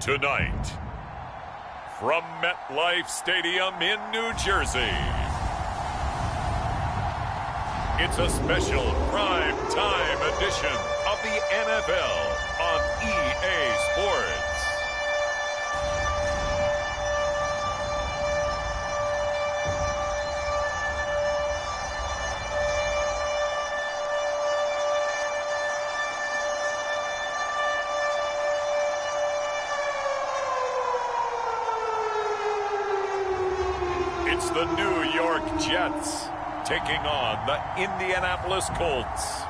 Tonight, from MetLife Stadium in New Jersey, it's a special prime time edition of the NFL on EA Sports. It's the New York Jets taking on the Indianapolis Colts.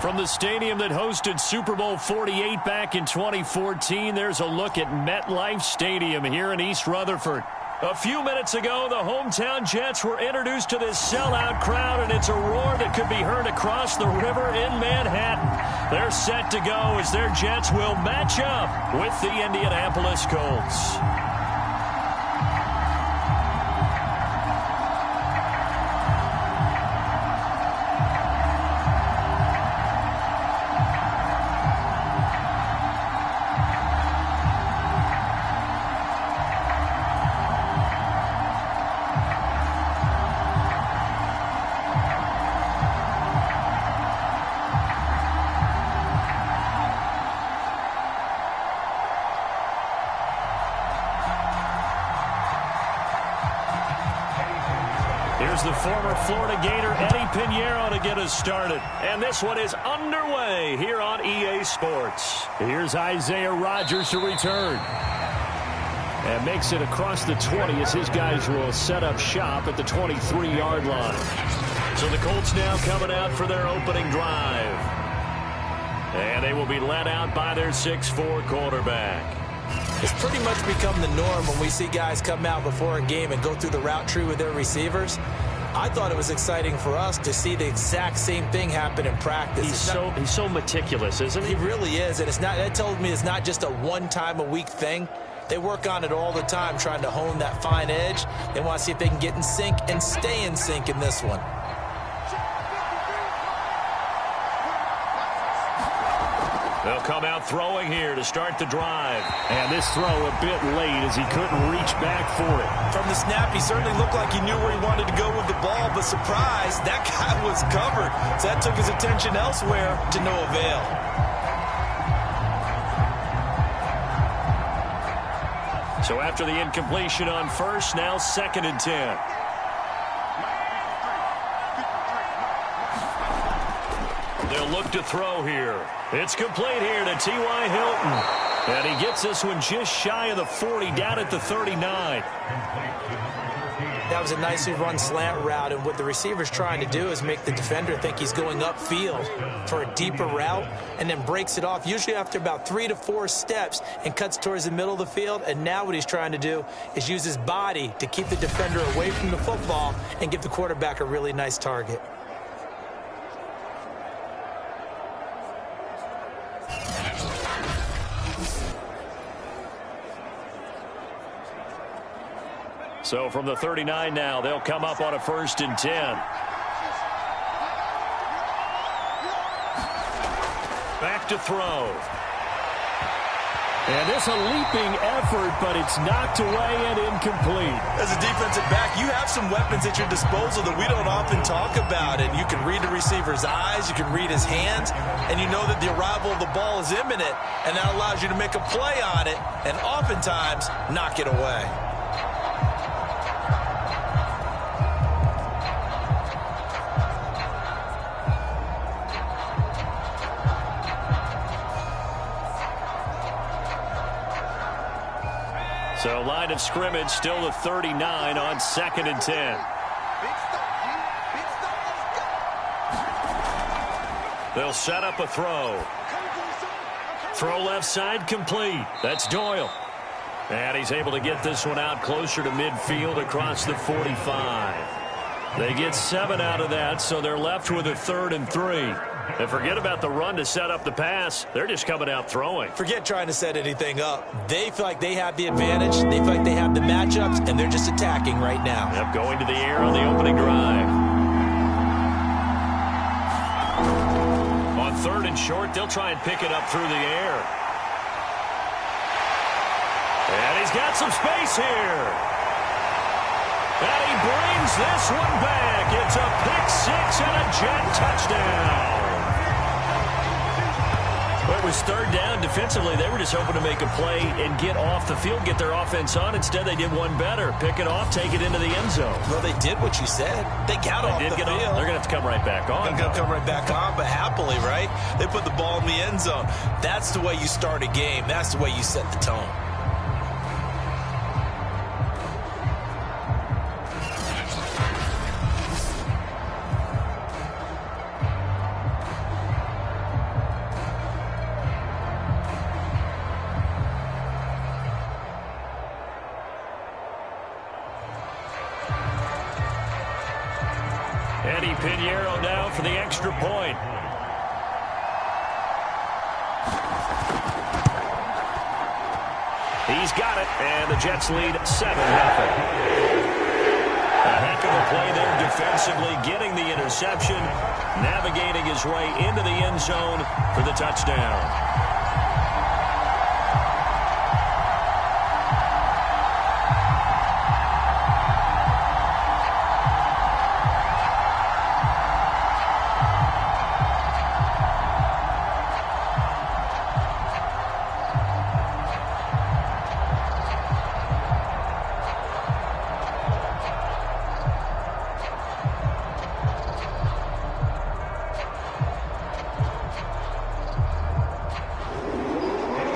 From the stadium that hosted Super Bowl 48 back in 2014, there's a look at MetLife Stadium here in East Rutherford. A few minutes ago, the hometown Jets were introduced to this sellout crowd, and it's a roar that could be heard across the river in Manhattan. They're set to go as their Jets will match up with the Indianapolis Colts. Here's the former Florida Gator Eddie Pinheiro to get us started. And this one is underway here on EA Sports. Here's Isaiah Rodgers to return. And makes it across the 20 as his guys will set up shop at the 23-yard line. So the Colts now coming out for their opening drive. And they will be led out by their 6'4" quarterback. It's pretty much become the norm when we see guys come out before a game and go through the route tree with their receivers. I thought it was exciting for us to see the exact same thing happen in practice. He's so meticulous, isn't he? He really is, and that tells me it's not just a one-time-a-week thing. They work on it all the time, trying to hone that fine edge. They want to see if they can get in sync and stay in sync in this one. They'll come out throwing here to start the drive. And this throw a bit late as he couldn't reach back for it. From the snap, he certainly looked like he knew where he wanted to go with the ball, but surprise, that guy was covered. So that took his attention elsewhere to no avail. So after the incompletion on first, now 2nd and 10. They'll look to throw here. It's complete here to T.Y. Hilton. And he gets this one just shy of the 40, down at the 39. That was a nicely run slant route, and what the receiver's trying to do is make the defender think he's going upfield for a deeper route and then breaks it off, usually after about 3 to 4 steps, and cuts towards the middle of the field. And now what he's trying to do is use his body to keep the defender away from the football and give the quarterback a really nice target. So from the 39 now, they'll come up on a 1st and 10. Back to throw. And this a leaping effort, but it's knocked away and incomplete. As a defensive back, you have some weapons at your disposal that we don't often talk about. And you can read the receiver's eyes, you can read his hands, and you know that the arrival of the ball is imminent. And that allows you to make a play on it and oftentimes knock it away. So line of scrimmage still the 39 on 2nd and 10. They'll set up a throw. Throw left side complete. That's Doyle. And he's able to get this one out closer to midfield across the 45. They get 7 out of that, so they're left with a 3rd and 3. And forget about the run to set up the pass. They're just coming out throwing. Forget trying to set anything up. They feel like they have the advantage. They feel like they have the matchups, and they're just attacking right now. Yep, going to the air on the opening drive. On 3rd and short. They'll try and pick it up through the air. And he's got some space here. And he brings this one back. It's a pick-6 and a Jet touchdown. Well, it was 3rd down. Defensively, they were just hoping to make a play and get off the field, get their offense on. Instead, they did one better. Pick it off, take it into the end zone. Well, they did what you said. They got off the field. They're going to have to come right back on. They're going to come right back on, but happily, right? They put the ball in the end zone. That's the way you start a game. That's the way you set the tone. Eddie Pinheiro now for the extra point. He's got it, and the Jets lead 7-0. A heck of a play there defensively, getting the interception, navigating his way into the end zone for the touchdown.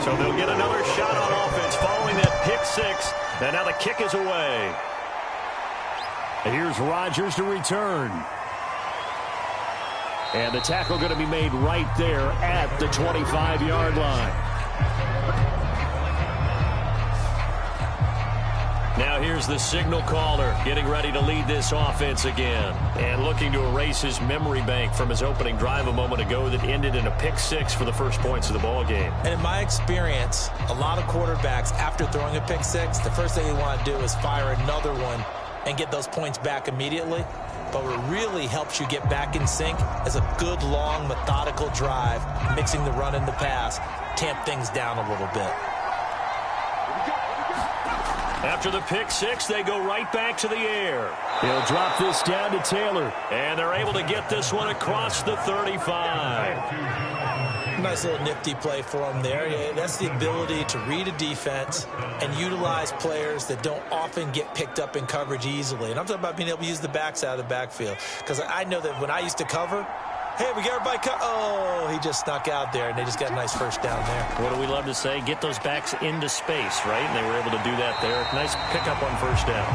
So they'll get another shot on offense following that pick-6. And now the kick is away. Here's Rodgers to return. And the tackle going to be made right there at the 25-yard line. Now here's the signal caller getting ready to lead this offense again. And looking to erase his memory bank from his opening drive a moment ago that ended in a pick-6 for the first points of the ball game. And in my experience, a lot of quarterbacks, after throwing a pick-6, the first thing you want to do is fire another one and get those points back immediately. But what really helps you get back in sync is a good, long, methodical drive, mixing the run and the pass, tamp things down a little bit. After the pick-6, they go right back to the air. He'll drop this down to Taylor, and they're able to get this one across the 35. Nice little nifty play for him there. Yeah, that's the ability to read a defense and utilize players that don't often get picked up in coverage easily. And I'm talking about being able to use the backs out of the backfield. Because I know that when I used to cover, hey, we got everybody oh, he just snuck out there, and they just got a nice first down there. What do we love to say? Get those backs into space, right? And they were able to do that there. Nice pickup on first down.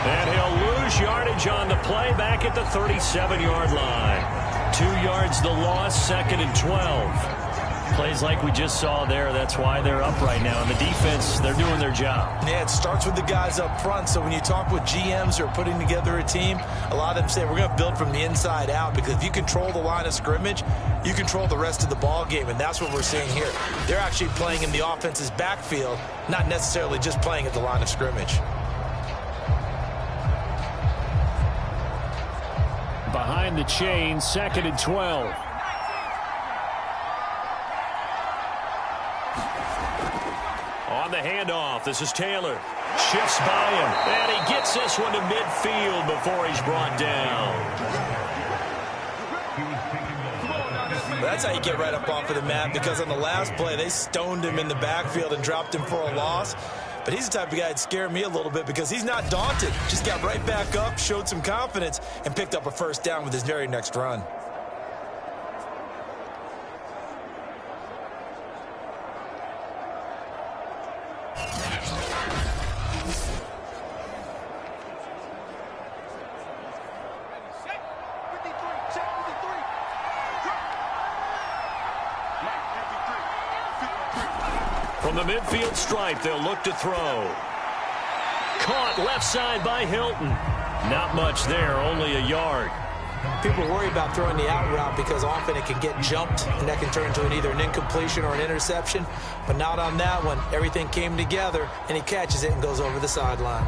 And he'll lose yardage on the play back at the 37-yard line. 2 yards the loss, 2nd and 12. Plays like we just saw there. That's why they're up right now. And the defense, they're doing their job. Yeah, it starts with the guys up front. So when you talk with GMs who are putting together a team, a lot of them say we're going to build from the inside out, because if you control the line of scrimmage, you control the rest of the ball game, and that's what we're seeing here. They're actually playing in the offense's backfield, not necessarily just playing at the line of scrimmage. Behind the chain, 2nd and 12. On the handoff, this is Taylor. Shifts by him, and he gets this one to midfield before he's brought down. That's how you get right up off of the mat, because on the last play, they stoned him in the backfield and dropped him for a loss. But he's the type of guy that scared me a little bit, because he's not daunted. Just got right back up, showed some confidence, and picked up a first down with his very next run. From the midfield stripe, they'll look to throw. Caught left side by Hilton. Not much there, only a yard. People worry about throwing the out route because often it can get jumped, and that can turn into either an incompletion or an interception. But not on that one. Everything came together, and he catches it and goes over the sideline.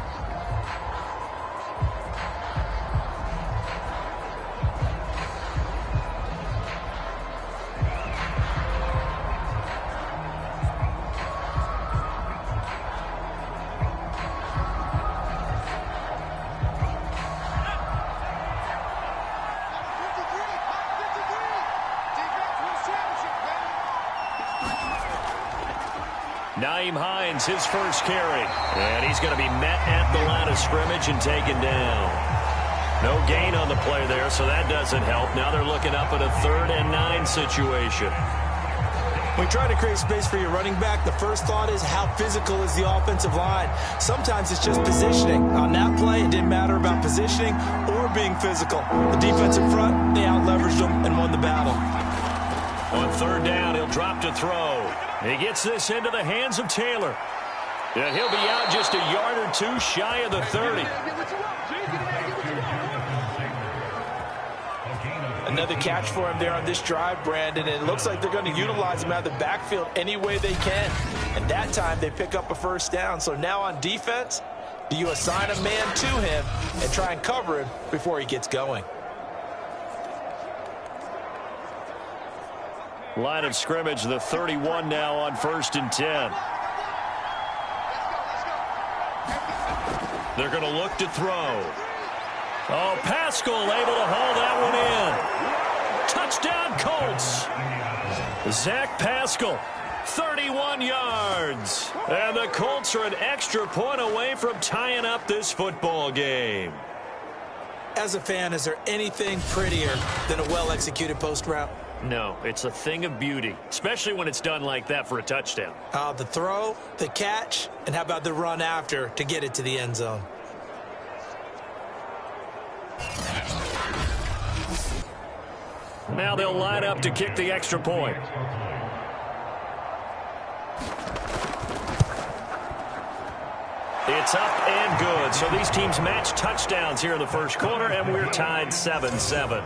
Nyheim Hines, his first carry. And he's going to be met at the line of scrimmage and taken down. No gain on the play there, so that doesn't help. Now they're looking up at a 3rd and 9 situation. When you try to create space for your running back, the first thought is how physical is the offensive line. Sometimes it's just positioning. On that play, it didn't matter about positioning or being physical. The defensive front, they out-leveraged them and won the battle. On 3rd down, he'll drop to throw. He gets this into the hands of Taylor. And he'll be out just a yard or two shy of the 30. Another catch for him there on this drive, Brandon, and it looks like they're going to utilize him out of the backfield any way they can. And that time, they pick up a first down. So now on defense, do you assign a man to him and try and cover him before he gets going? Line of scrimmage, the 31 now on 1st and 10. They're going to look to throw. Oh, Pascal able to haul that one in. Touchdown, Colts. Zach Pascal, 31 yards. And the Colts are an extra point away from tying up this football game. As a fan, is there anything prettier than a well-executed post route? No, it's a thing of beauty, especially when it's done like that for a touchdown. The throw, the catch, and how about the run after to get it to the end zone? Now they'll line up to kick the extra point. It's up and good. So these teams match touchdowns here in the first quarter, and we're tied 7-7.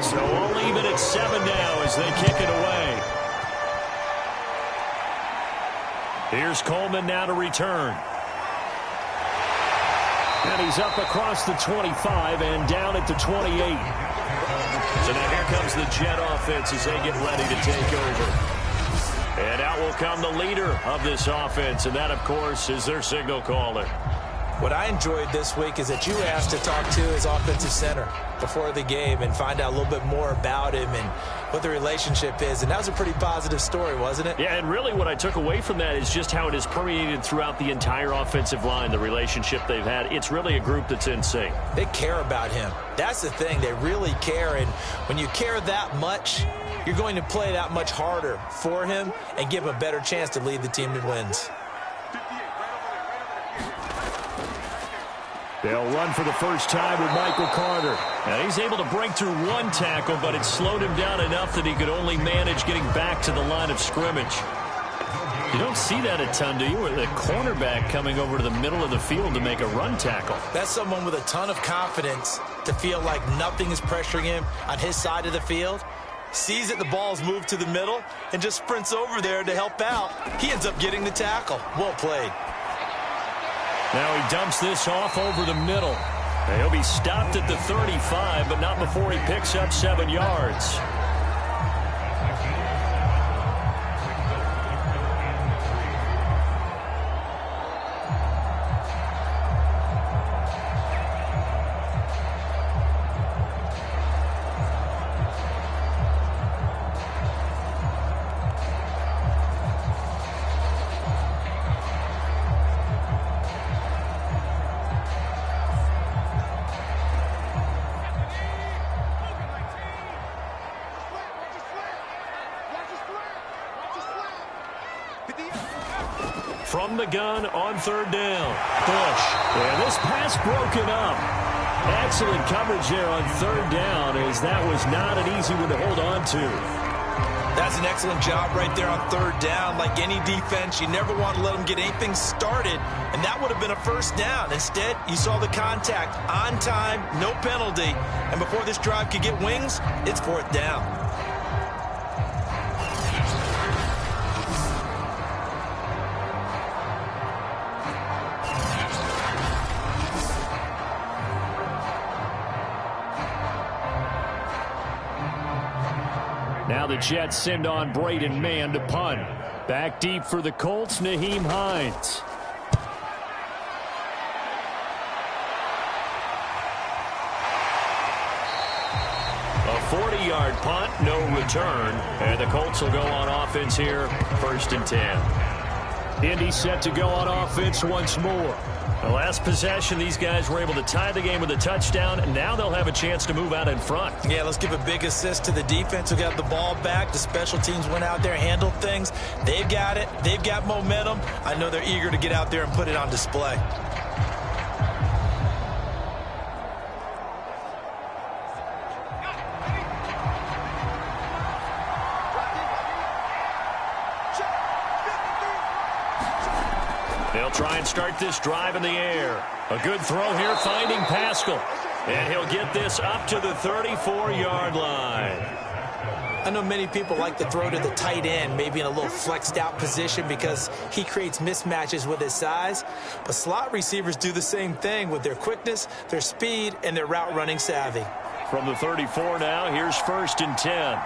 So all even at 7 now as they kick it away. Here's Coleman now to return. And he's up across the 25 and down at the 28. So now here comes the Jet offense as they get ready to take over. And out will come the leader of this offense, and that, of course, is their signal caller. What I enjoyed this week is that you asked to talk to his offensive center before the game and find out a little bit more about him and what the relationship is. And that was a pretty positive story, wasn't it? Yeah, and really what I took away from that is just how it has permeated throughout the entire offensive line, the relationship they've had. It's really a group that's in sync. They care about him. That's the thing. They really care. And when you care that much, you're going to play that much harder for him and give him a better chance to lead the team to wins. They'll run for the first time with Michael Carter. Now he's able to break through one tackle, but it slowed him down enough that he could only manage getting back to the line of scrimmage. You don't see that a ton, do you? With a cornerback coming over to the middle of the field to make a run tackle. That's someone with a ton of confidence to feel like nothing is pressuring him on his side of the field. Sees that the ball's moved to the middle and just sprints over there to help out. He ends up getting the tackle. Well played. Now he dumps this off over the middle. Now he'll be stopped at the 35, but not before he picks up 7 yards. From the gun on 3rd down. Bush. And this pass broken up. Excellent coverage there on 3rd down, as that was not an easy one to hold on to. That's an excellent job right there on 3rd down. Like any defense, you never want to let them get anything started, and that would have been a first down. Instead, you saw the contact on time, no penalty, and before this drive could get wings, it's 4th down. Now the Jets send on Braden Mann to punt. Back deep for the Colts, Nyheim Hines. A 40-yard punt, no return. And the Colts will go on offense here, 1st and 10. Indy set to go on offense once more. The last possession, these guys were able to tie the game with a touchdown, and now they'll have a chance to move out in front. Yeah, let's give a big assist to the defense who got the ball back. The special teams went out there, handled things. They've got it. They've got momentum. I know they're eager to get out there and put it on display. They'll try and start this drive in the air. A good throw here, finding Pascal. And he'll get this up to the 34-yard line. I know many people like to throw to the tight end, maybe in a little flexed out position because he creates mismatches with his size. But slot receivers do the same thing with their quickness, their speed, and their route running savvy. From the 34 now, here's 1st and 10.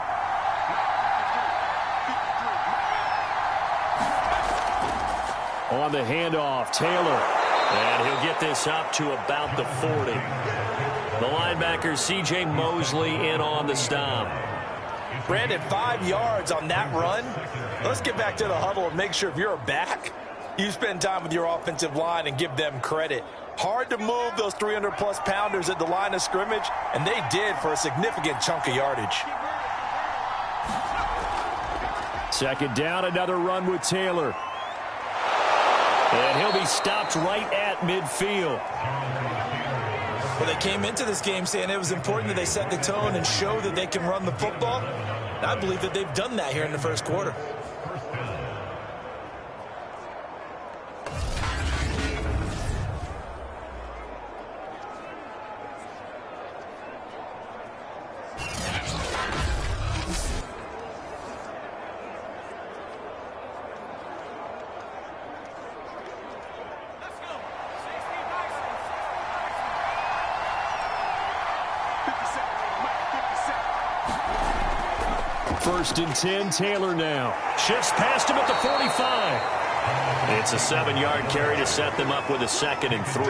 On the handoff, Taylor. And he'll get this up to about the 40. The linebacker, C.J. Mosley, in on the stop. Brandon, 5 yards on that run. Let's get back to the huddle and make sure if you're a back, you spend time with your offensive line and give them credit. Hard to move those 300-plus pounders at the line of scrimmage, and they did for a significant chunk of yardage. 2nd down, another run with Taylor. And he'll be stopped right at midfield. Well, they came into this game saying it was important that they set the tone and show that they can run the football. And I believe that they've done that here in the 1st quarter. First and 10, Taylor now. Shifts past him at the 45. It's a 7-yard carry to set them up with a 2nd and 3.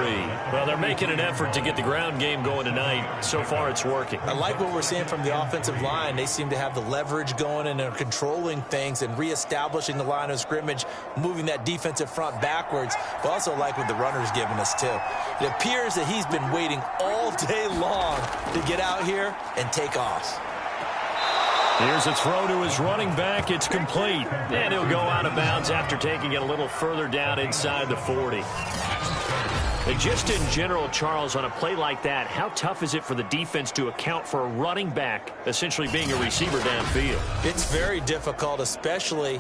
Well, they're making an effort to get the ground game going tonight. So far, it's working. I like what we're seeing from the offensive line. They seem to have the leverage going and they're controlling things and reestablishing the line of scrimmage, moving that defensive front backwards. But also like what the runner's giving us, too. It appears that he's been waiting all day long to get out here and take off. Here's a throw to his running back. It's complete. And he'll go out of bounds after taking it a little further down inside the 40. And just in general, Charles, on a play like that, how tough is it for the defense to account for a running back essentially being a receiver downfield? It's very difficult, especially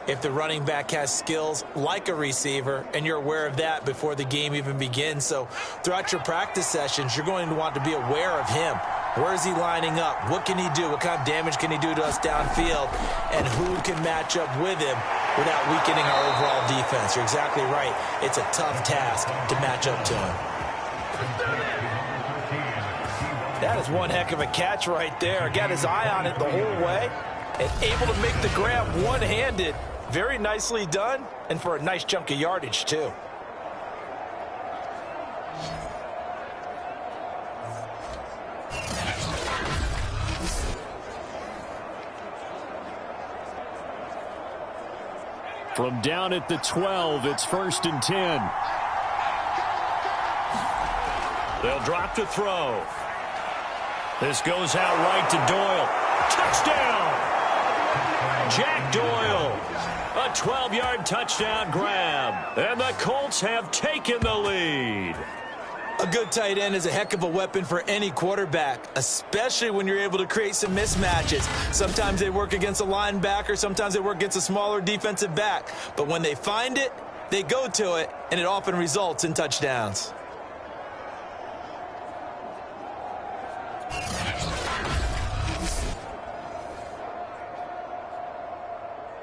if the running back has skills like a receiver, and you're aware of that before the game even begins. So throughout your practice sessions, you're going to want to be aware of him. Where is he lining up? What can he do? What kind of damage can he do to us downfield? And who can match up with him without weakening our overall defense? You're exactly right. It's a tough task to match up to him. That is one heck of a catch right there. Got his eye on it the whole way and able to make the grab one-handed. Very nicely done, and for a nice chunk of yardage, too. From down at the 12, it's 1st and 10. They'll drop to throw. This goes out right to Doyle. Touchdown! Jack Doyle. A 12-yard touchdown grab. And the Colts have taken the lead. A good tight end is a heck of a weapon for any quarterback, especially when you're able to create some mismatches. Sometimes they work against a linebacker, sometimes they work against a smaller defensive back. But when they find it, they go to it, and it often results in touchdowns.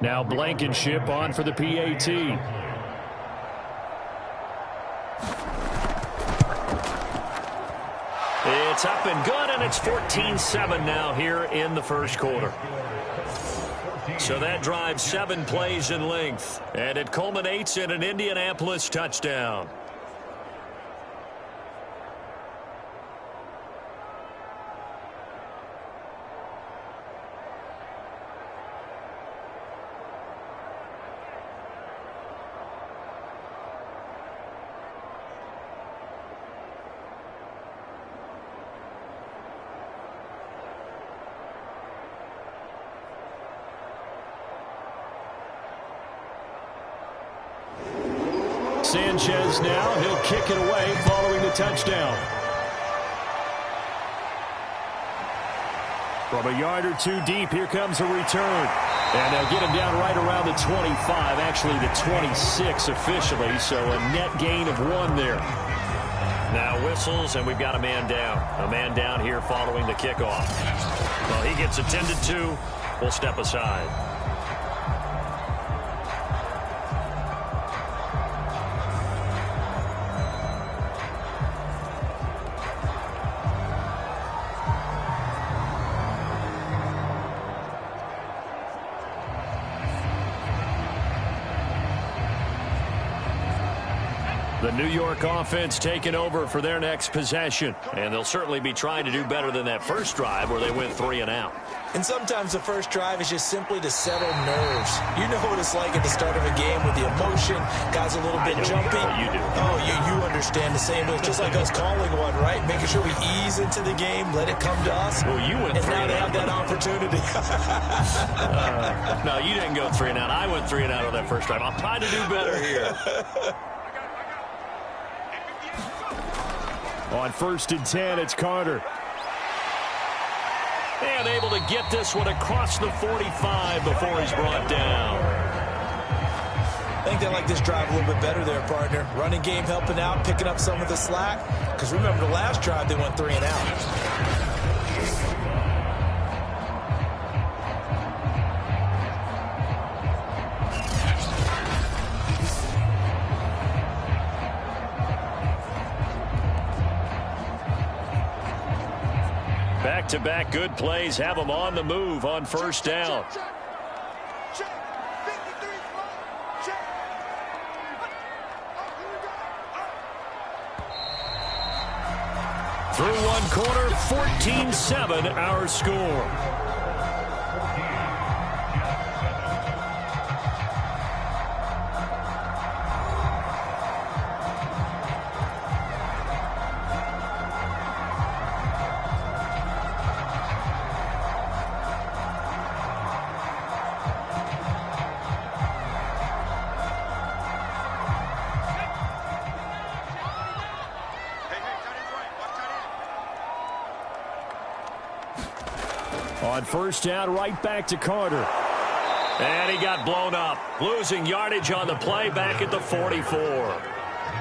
Now Blankenship on for the PAT. It's up and good, and it's 14-7 now here in the first quarter. So that drives 7 plays in length, and it culminates in an Indianapolis touchdown. Sanchez now, he'll kick it away following the touchdown. From a yard or two deep, here comes a return. And they'll get him down right around the 25, actually the 26 officially, so a net gain of 1 there. Now whistles, and we've got a man down. A man down here following the kickoff. Well, he gets attended to. We'll step aside. The New York offense taking over for their next possession. And they'll certainly be trying to do better than that first drive where they went 3 and out. And sometimes the first drive is just simply to settle nerves. You know what it's like at the start of a game with the emotion. Guys a little bit jumpy. You do. Oh, you understand the same. It's just like us calling one, right? Making sure we ease into the game, let it come to us. Well, you went 3 and out. And now they out. have that opportunity. No, you didn't go 3 and out. I went 3 and out on that first drive. I'm trying to do better here. On 1st and 10, it's Carter. And able to get this one across the 45 before he's brought down. I think they like this drive a little bit better there, partner. Running game helping out, picking up some of the slack. Because remember, the last drive, they went 3 and out. Back-to-back good plays have them on the move on 1st down. Through one quarter, 14-7 our score. On 1st down, right back to Carter. And he got blown up. Losing yardage on the play back at the 44.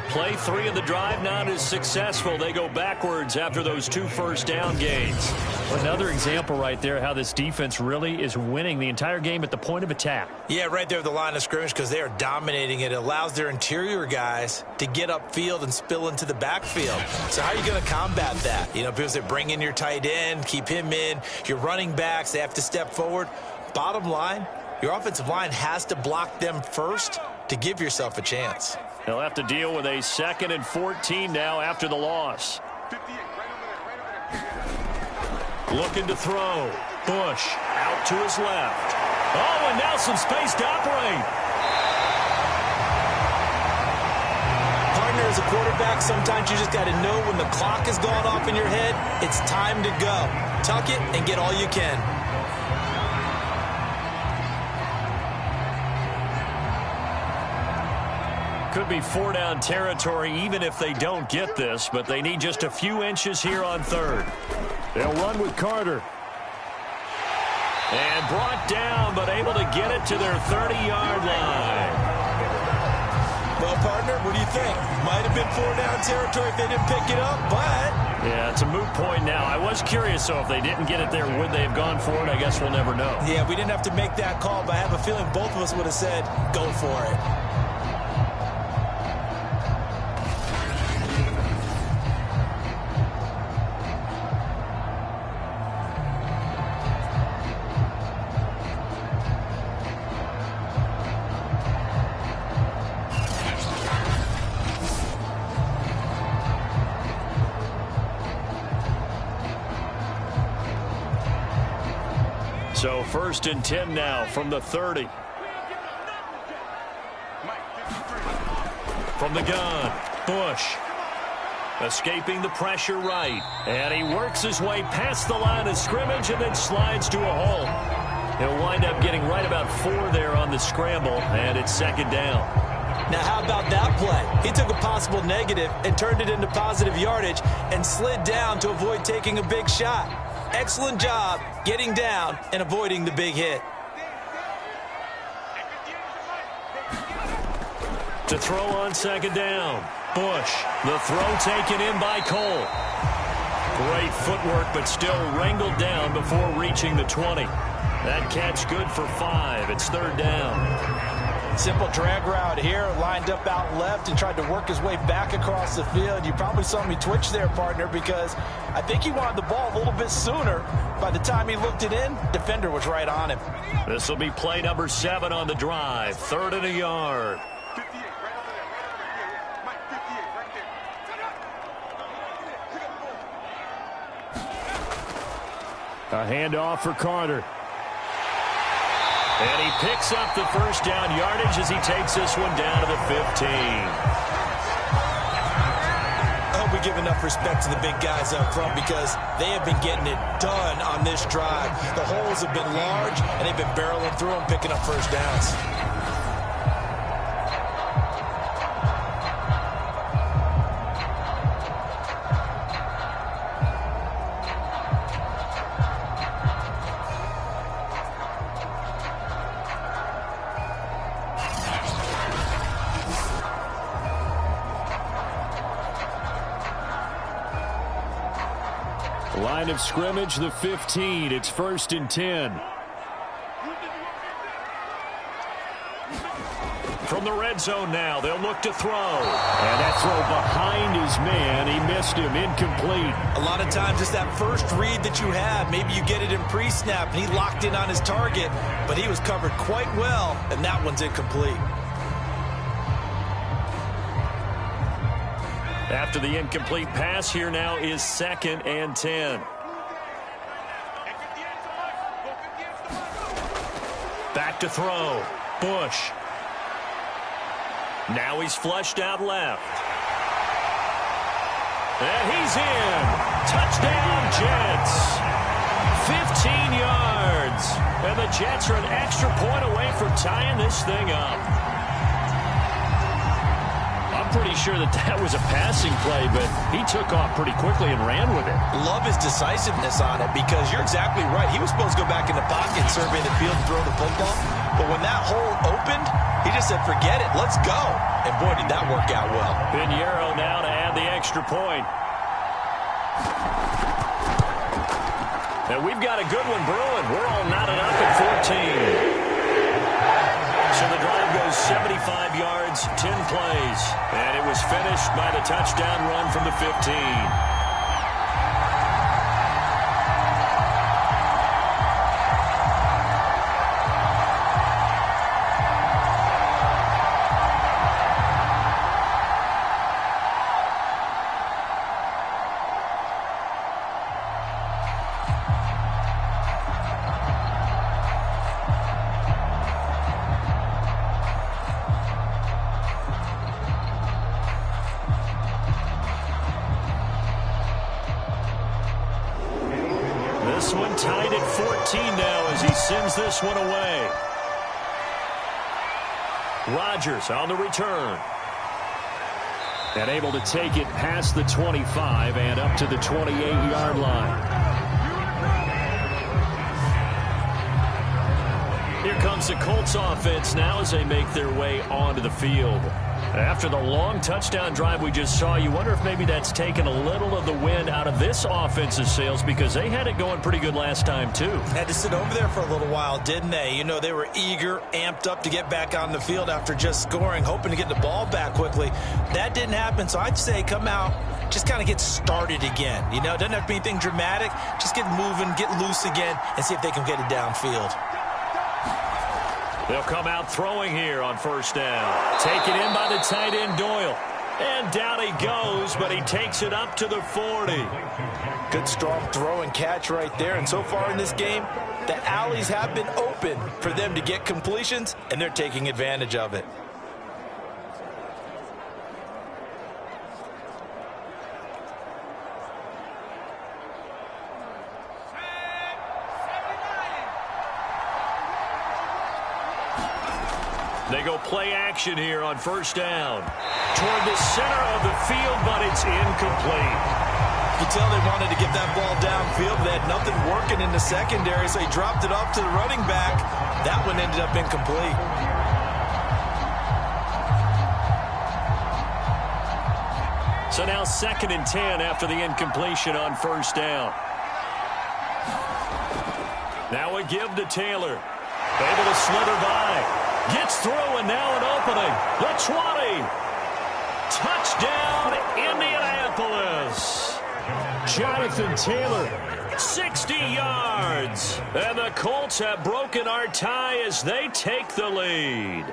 Play 3 of the drive not as successful. They go backwards after those 2 first down gains. Another example right there how this defense really is winning the entire game at the point of attack. Yeah, right there at the line of scrimmage because they are dominating it. It allows their interior guys to get upfield and spill into the backfield. So how are you going to combat that? You know, because they bring in your tight end, keep him in. Your running backs, they have to step forward. Bottom line, your offensive line has to block them first to give yourself a chance. They'll have to deal with a 2nd and 14 now after the loss. Looking to throw. Bush out to his left. Oh, and now some space to operate. Partner, as a quarterback, sometimes you just got to know when the clock has gone off in your head, it's time to go. Tuck it and get all you can. Could be 4-down territory even if they don't get this, but they need just a few inches here on 3rd. They'll run with Carter. And brought down, but able to get it to their 30-yard line. Well, partner, what do you think? Might have been 4-down territory if they didn't pick it up, but... Yeah, it's a moot point now. I was curious, so if they didn't get it there, would they have gone for it? I guess we'll never know. Yeah, we didn't have to make that call, but I have a feeling both of us would have said, go for it. So 1st and 10 now from the 30. From the gun, Bush. Escaping the pressure right. And he works his way past the line of scrimmage and then slides to a hole. He'll wind up getting right about 4 there on the scramble, and it's 2nd down. Now, how about that play? He took a possible negative and turned it into positive yardage and slid down to avoid taking a big shot. Excellent job getting down and avoiding the big hit. To throw on 2nd down. Bush, the throw taken in by Cole. Great footwork, but still wrangled down before reaching the 20. That catch good for 5. It's 3rd down. Simple drag route here, lined up out left and tried to work his way back across the field. You probably saw me twitch there, partner, because I think he wanted the ball a little bit sooner. By the time he looked it in, defender was right on him. This will be play number 7 on the drive. 3rd and a yard. A handoff for Carter. And he picks up the 1st down yardage as he takes this one down to the 15. I hope we give enough respect to the big guys up front because they have been getting it done on this drive. The holes have been large, and they've been barreling through them, picking up 1st downs. Line of scrimmage, the 15. It's 1st and 10. From the red zone now, they'll look to throw. And that throw behind his man. He missed him. Incomplete. A lot of times it's that first read that you have. Maybe you get it in pre-snap, and he locked in on his target, but he was covered quite well, and that one's incomplete. After the incomplete pass, here now is 2nd and 10. Back to throw. Bush. Now he's flushed out left. And he's in. Touchdown, Jets. 15 yards. And the Jets are an extra point away from tying this thing up. Pretty sure that was a passing play, but he took off pretty quickly and ran with it. Love his decisiveness on it because you're exactly right. He was supposed to go back in the pocket, survey the field, and throw the football. But when that hole opened, he just said, forget it, let's go. And boy, did that work out well. Pinheiro now to add the extra point. And we've got a good one brewing. We're all knotted up at 14. So the drive goes 75 yards, 10 plays. And it was finished by the touchdown run from the 15. This one tied at 14 now as he sends this one away. Rodgers on the return. And able to take it past the 25 and up to the 28-yard line. Here comes the Colts offense now as they make their way onto the field. After the long touchdown drive we just saw, you wonder if maybe that's taken a little of the wind out of this offense's sails because they had it going pretty good last time, too. Had to sit over there for a little while, didn't they? You know, they were eager, amped up to get back on the field after just scoring, hoping to get the ball back quickly. That didn't happen, so I'd say come out, just kind of get started again. You know, it doesn't have to be anything dramatic. Just get moving, get loose again, and see if they can get it downfield. They'll come out throwing here on 1st down. Taken in by the tight end, Doyle. And down he goes, but he takes it up to the 40. Good strong throw and catch right there. And so far in this game, the alleys have been open for them to get completions, and they're taking advantage of it. They go play action here on first down. Toward the center of the field, but it's incomplete. You tell they wanted to get that ball downfield. They had nothing working in the secondary, so he dropped it off to the running back. That one ended up incomplete. So now 2nd and 10 after the incompletion on first down. Now a give to Taylor. Able to slither by. Gets through, and now an opening. The 20. Touchdown, Indianapolis. Jonathan Taylor, 60 yards. And the Colts have broken our tie as they take the lead.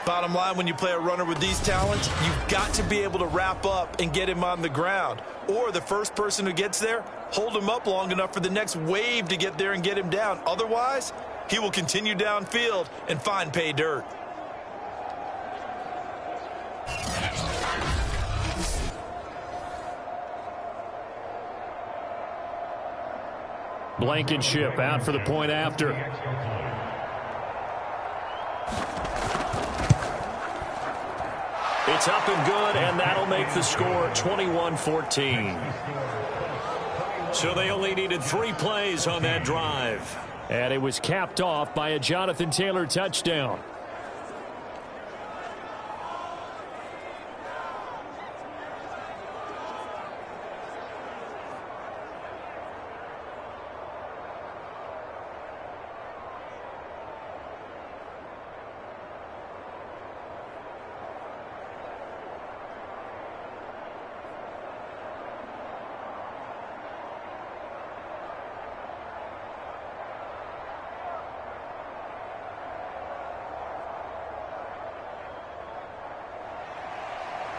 Bottom line, when you play a runner with these talents, you've got to be able to wrap up and get him on the ground. Or the first person who gets there, hold him up long enough for the next wave to get there and get him down. Otherwise, he will continue downfield and find pay dirt. Blankenship out for the point after. It's up and good, and that'll make the score 21-14. So they only needed 3 plays on that drive. And it was capped off by a Jonathan Taylor touchdown.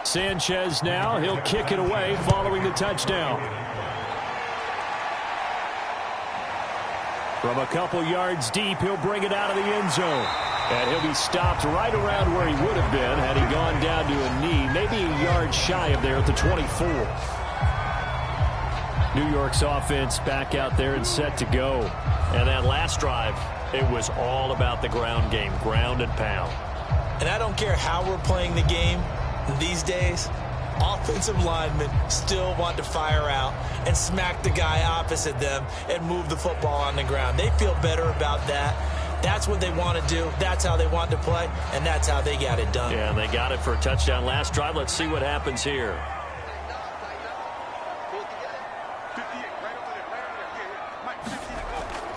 Sanchez now, he'll kick it away following the touchdown. From a couple yards deep, he'll bring it out of the end zone. And he'll be stopped right around where he would have been had he gone down to a knee, maybe a yard shy of there at the 24. New York's offense back out there and set to go. And that last drive, it was all about the ground game, ground and pound. And I don't care how we're playing the game. These days, offensive linemen still want to fire out and smack the guy opposite them and move the football on the ground. They feel better about that. That's what they want to do. That's how they want to play, and that's how they got it done. Yeah, and they got it for a touchdown last drive. Let's see what happens here.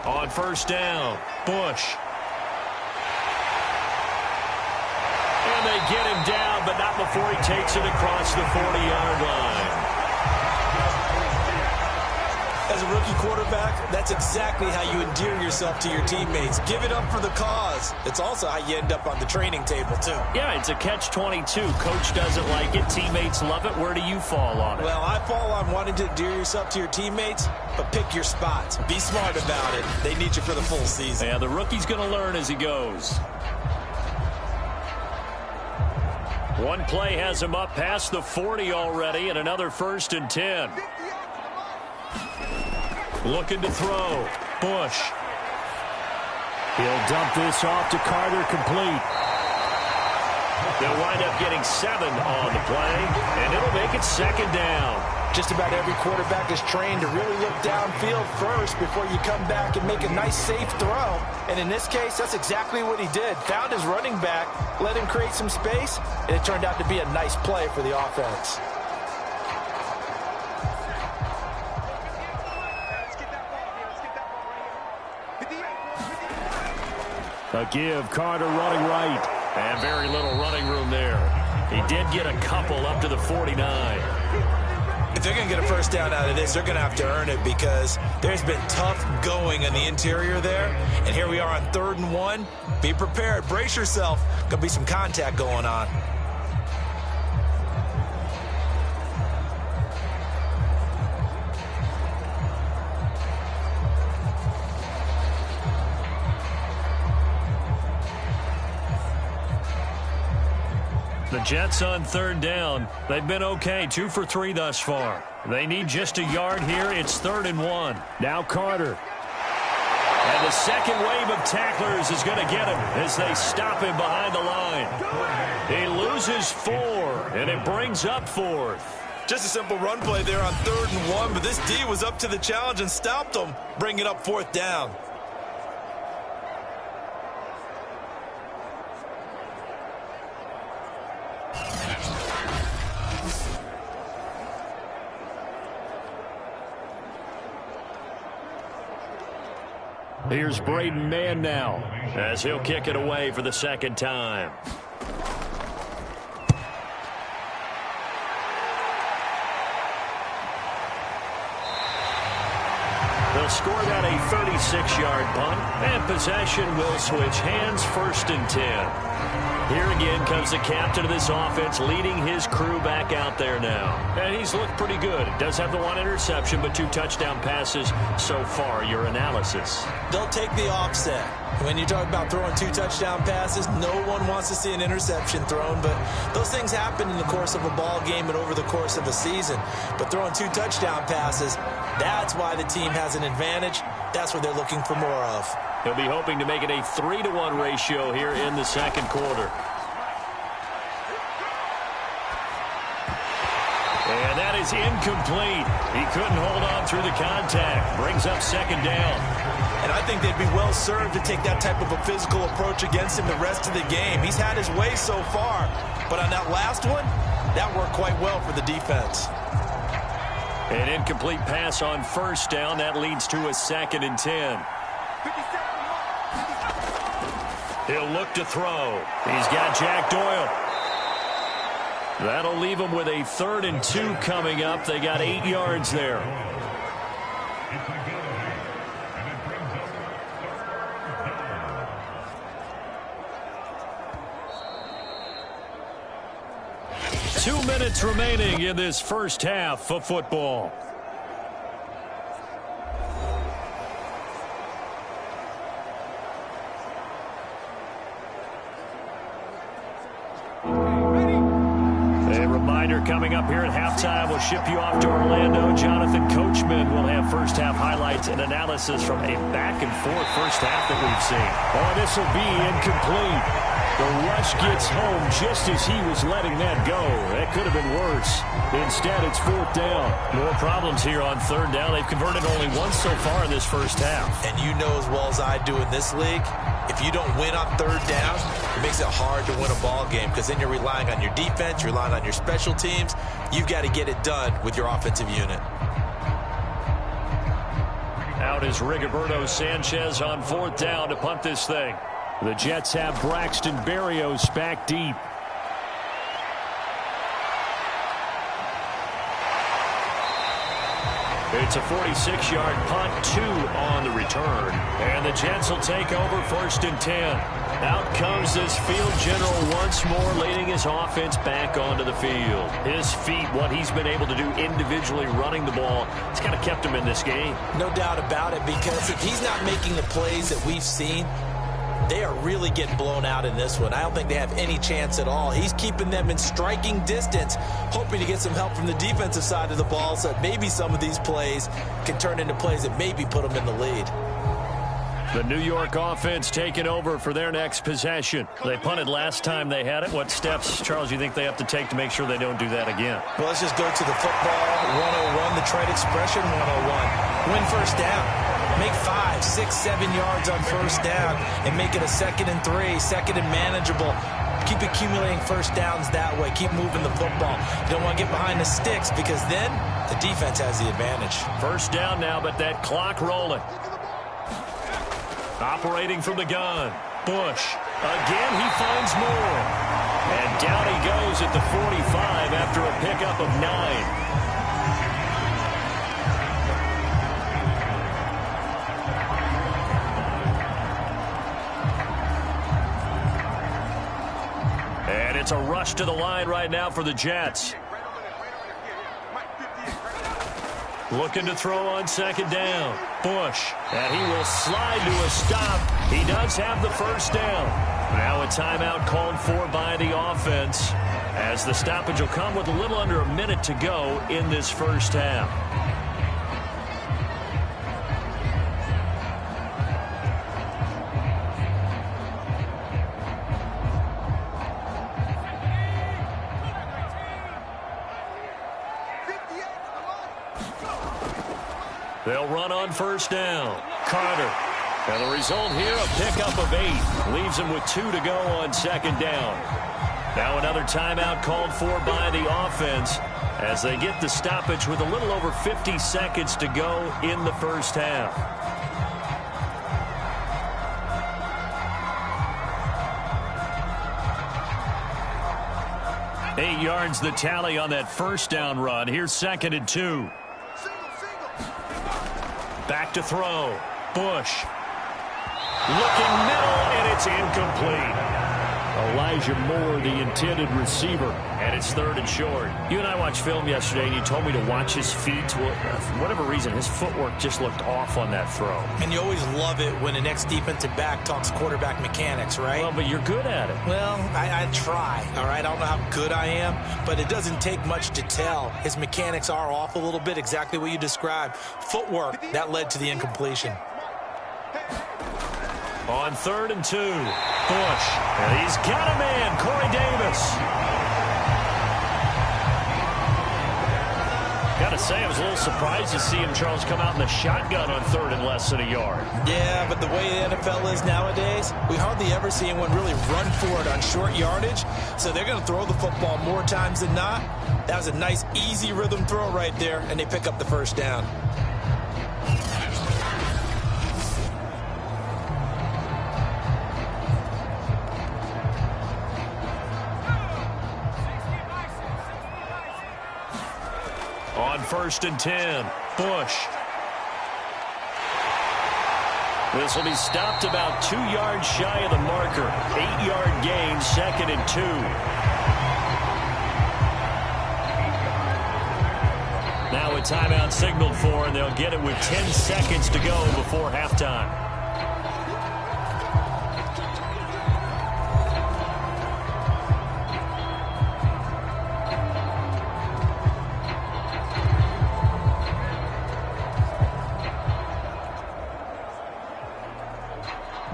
On first down, Bush. And they get him down, but not before he takes it across the 40-yard line. As a rookie quarterback, that's exactly how you endear yourself to your teammates. Give it up for the cause. It's also how you end up on the training table, too. Yeah, it's a catch-22. Coach doesn't like it. Teammates love it. Where do you fall on it? Well, I fall on wanting to endear yourself to your teammates, but pick your spots. Be smart about it. They need you for the full season. Yeah, the rookie's going to learn as he goes. One play has him up past the 40 already, and another 1st and 10. Looking to throw. Bush. He'll dump this off to Carter, complete. They'll wind up getting 7 on the play, and it'll make it 2nd down. Just about every quarterback is trained to really look downfield first before you come back and make a nice, safe throw. And in this case, that's exactly what he did. Found his running back, let him create some space, and it turned out to be a nice play for the offense. A give, Carter running right. And very little running room there. He did get a couple up to the 49. If they're going to get a first down out of this, they're going to have to earn it because there's been tough going on the interior there. And here we are on 3rd and 1. Be prepared. Brace yourself. Going to be some contact going on. Jets on third down. They've been okay, 2 for 3 thus far. They need just a yard here. It's 3rd and 1. Now Carter. And the second wave of tacklers is going to get him as they stop him behind the line. He loses 4, and it brings up 4th. Just a simple run play there on 3rd and 1, but this D was up to the challenge and stopped him, bringing up 4th down. Here's Braden Mann now as he'll kick it away for the second time. They'll score that a 36-yard punt, and possession will switch hands, 1st and 10. Here again comes the captain of this offense, leading his crew back out there now. And he's looked pretty good. Does have the 1 interception, but 2 touchdown passes so far. Your analysis? They'll take the offset. When you talk about throwing 2 touchdown passes, no one wants to see an interception thrown, but those things happen in the course of a ball game and over the course of a season. But throwing 2 touchdown passes, that's why the team has an advantage. That's what they're looking for more of. He'll be hoping to make it a 3-to-1 ratio here in the second quarter. And that is incomplete. He couldn't hold on through the contact. Brings up 2nd down. And I think they'd be well served to take that type of a physical approach against him the rest of the game. He's had his way so far, but on that last one, that worked quite well for the defense. An incomplete pass on 1st down. That leads to a 2nd and 10. He'll look to throw. He's got Jack Doyle. That'll leave him with a 3rd and 2 coming up. They got 8 yards there. Two minutes remaining in this first half of football. Coming up here at halftime, we'll ship you off to Orlando. Jonathan Coachman will have first-half highlights and analysis from a back-and-forth first half that we've seen. Oh, this will be incomplete. The rush gets home just as he was letting that go. That could have been worse. Instead, it's 4th down. More problems here on 3rd down. They've converted only once so far in this first half. And you know as well as I do in this league, if you don't win on 3rd down, it makes it hard to win a ball game because then you're relying on your defense, you're relying on your special teams. You've got to get it done with your offensive unit. Out is Rigoberto Sanchez on 4th down to punt this thing. The Jets have Braxton Berrios back deep. It's a 46-yard punt, 2 on the return. And the Jets will take over 1st and 10. Out comes this field general once more, leading his offense back onto the field. His feet, what he's been able to do individually running the ball, it's kind of kept him in this game. No doubt about it, because if he's not making the plays that we've seen, they are really getting blown out in this one. I don't think they have any chance at all. He's keeping them in striking distance, hoping to get some help from the defensive side of the ball so that maybe some of these plays can turn into plays that maybe put them in the lead. The New York offense taking over for their next possession. They punted last time they had it. What steps, Charles, you think they have to take to make sure they don't do that again? Well, let's just go to the football 101, the trade expression 101. Win 1st down. Make 5, 6, 7 yards on 1st down and make it a 2nd and 3, 2nd and manageable. Keep accumulating 1st downs that way. Keep moving the football. You don't want to get behind the sticks because then the defense has the advantage. 1st down now, but that clock rolling. Operating from the gun. Bush. Again, he finds more. And down he goes at the 45 after a pickup of 9. And it's a rush to the line right now for the Jets. Looking to throw on 2nd down. Bush. And he will slide to a stop. He does have the 1st down. Now a timeout called for by the offense. as the stoppage will come with a little under a minute to go in this first half. They'll run on first down. Carter. And the result here, a pickup of 8. Leaves him with 2 to go on second down. Now another timeout called for by the offense as they get the stoppage with a little over 50 seconds to go in the first half. Eight yards the tally on that first down run. Here's 2nd and 2. Back to throw. Bush. Looking middle, and it's incomplete. Elijah Moore, the intended receiver, and it's 3rd and short. You and I watched film yesterday, and you told me to watch his feet. Well, for whatever reason, his footwork just looked off on that throw. And you always love it when the next defensive back talks quarterback mechanics, right? Well, but you're good at it. Well, I try, all right? I don't know how good I am, but it doesn't take much to tell. His mechanics are off a little bit, exactly what you described. Footwork, that led to the incompletion. On 3rd and 2, Bush. And he's got a man, Corey Davis. Gotta say, I was a little surprised to see him, Charles, come out in the shotgun on 3rd and less than a yard. Yeah, but the way the NFL is nowadays, we hardly ever see anyone really run for it on short yardage. So they're going to throw the football more times than not. That was a nice, easy rhythm throw right there, and they pick up the first down. On 1st and 10, Bush. This will be stopped about 2 yards shy of the marker. 8-yard gain, 2nd and 2. Now a timeout signaled for, and they'll get it with 10 seconds to go before halftime.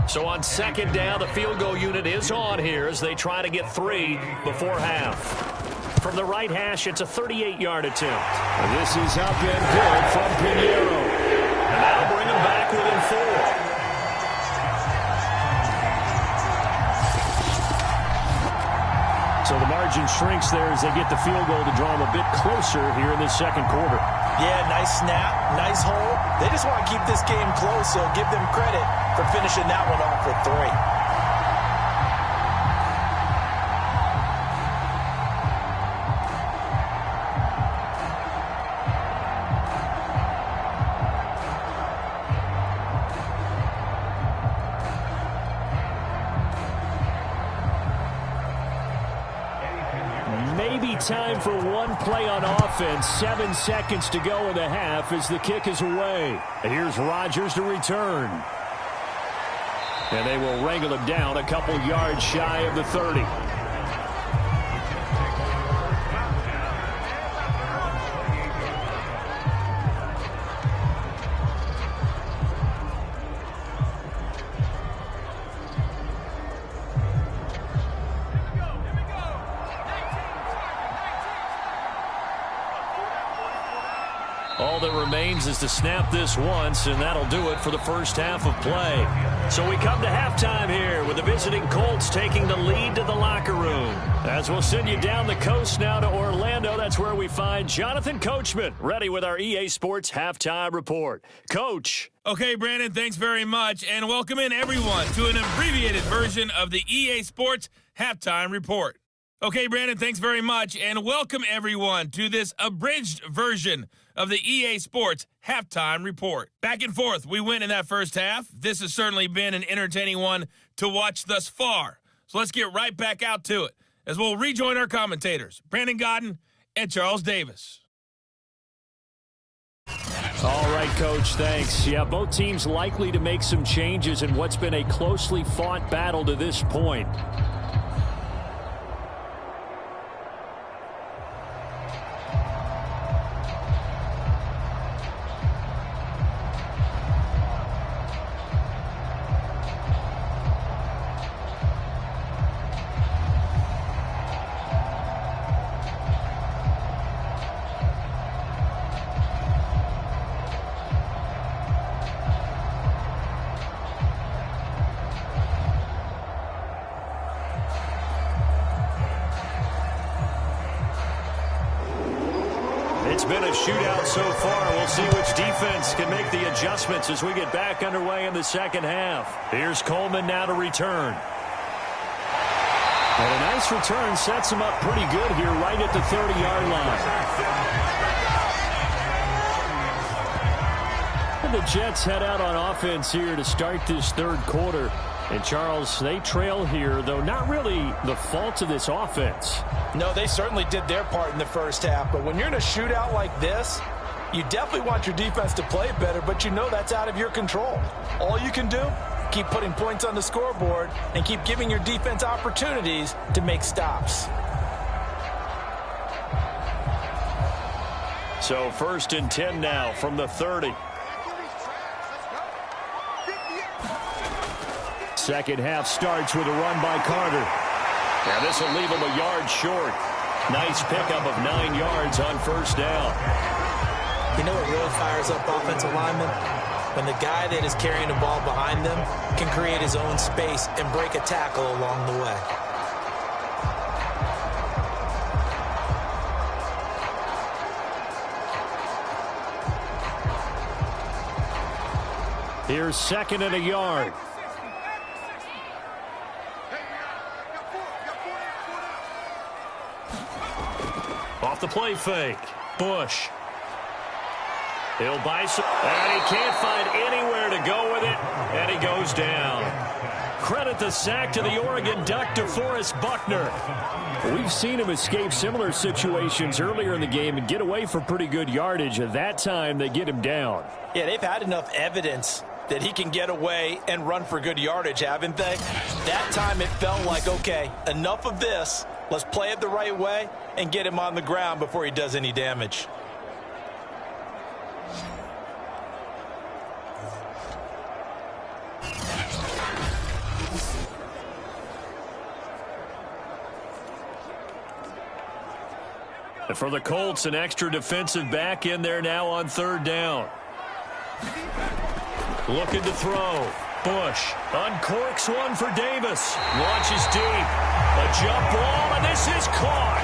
So on 2nd down, the field goal unit is on here as they try to get 3 before half. From the right hash, it's a 38-yard attempt. This is up and good from Pinheiro. And that'll bring him back within 4. So the margin shrinks there as they get the field goal to draw them a bit closer here in this second quarter. Yeah, nice snap, nice hold. They just want to keep this game close, so give them credit for finishing that one off with 3. Time for one play on offense. 7 seconds to go in the half as the kick is away. Here's Rodgers to return. And they will wrangle him down a couple yards shy of the 30. All that remains is to snap this once, and that'll do it for the first half of play. So we come to halftime here with the visiting Colts taking the lead to the locker room. As we'll send you down the coast now to Orlando, that's where we find Jonathan Coachman, ready with our EA Sports Halftime Report. Coach. Okay, Brandon, thanks very much, and welcome in everyone to an abbreviated version of the EA Sports Halftime Report. Okay, Brandon, thanks very much, and welcome everyone to this abridged version of the EA Sports Halftime Report. Back and forth, we win in that first half. This has certainly been an entertaining one to watch thus far. So let's get right back out to it as we'll rejoin our commentators, Brandon Godden and Charles Davis. All right, Coach, thanks. Yeah, both teams likely to make some changes in what's been a closely fought battle to this point. It's been a shootout so far. We'll see which defense can make the adjustments as we get back underway in the second half. Here's Coleman now to return. And a nice return sets him up pretty good here right at the 30-yard line. And the Jets head out on offense here to start this third quarter. And, Charles, they trail here, though not really the fault of this offense. No, they certainly did their part in the first half. But when you're in a shootout like this, you definitely want your defense to play better, but you know that's out of your control. All you can do, keep putting points on the scoreboard and keep giving your defense opportunities to make stops. So 1st and 10 now from the 30. Second half starts with a run by Carter. Now this will leave him a yard short. Nice pickup of 9 yards on first down. You know what really fires up offensive linemen? When the guy that is carrying the ball behind them can create his own space and break a tackle along the way. Here's 2nd and a yard. Off the play fake. Bush. He'll buy some, and he can't find anywhere to go with it, and he goes down. Credit the sack to the Oregon Duck, DeForest Buckner. We've seen him escape similar situations earlier in the game and get away for pretty good yardage. At that time, they get him down. Yeah, they've had enough evidence that he can get away and run for good yardage, haven't they? That time it felt like, okay, enough of this. Let's play it the right way and get him on the ground before he does any damage. And for the Colts, an extra defensive back in there now on 3rd down. Looking to throw. Bush uncorks one for Davis. Launches deep. A jump ball, and this is caught.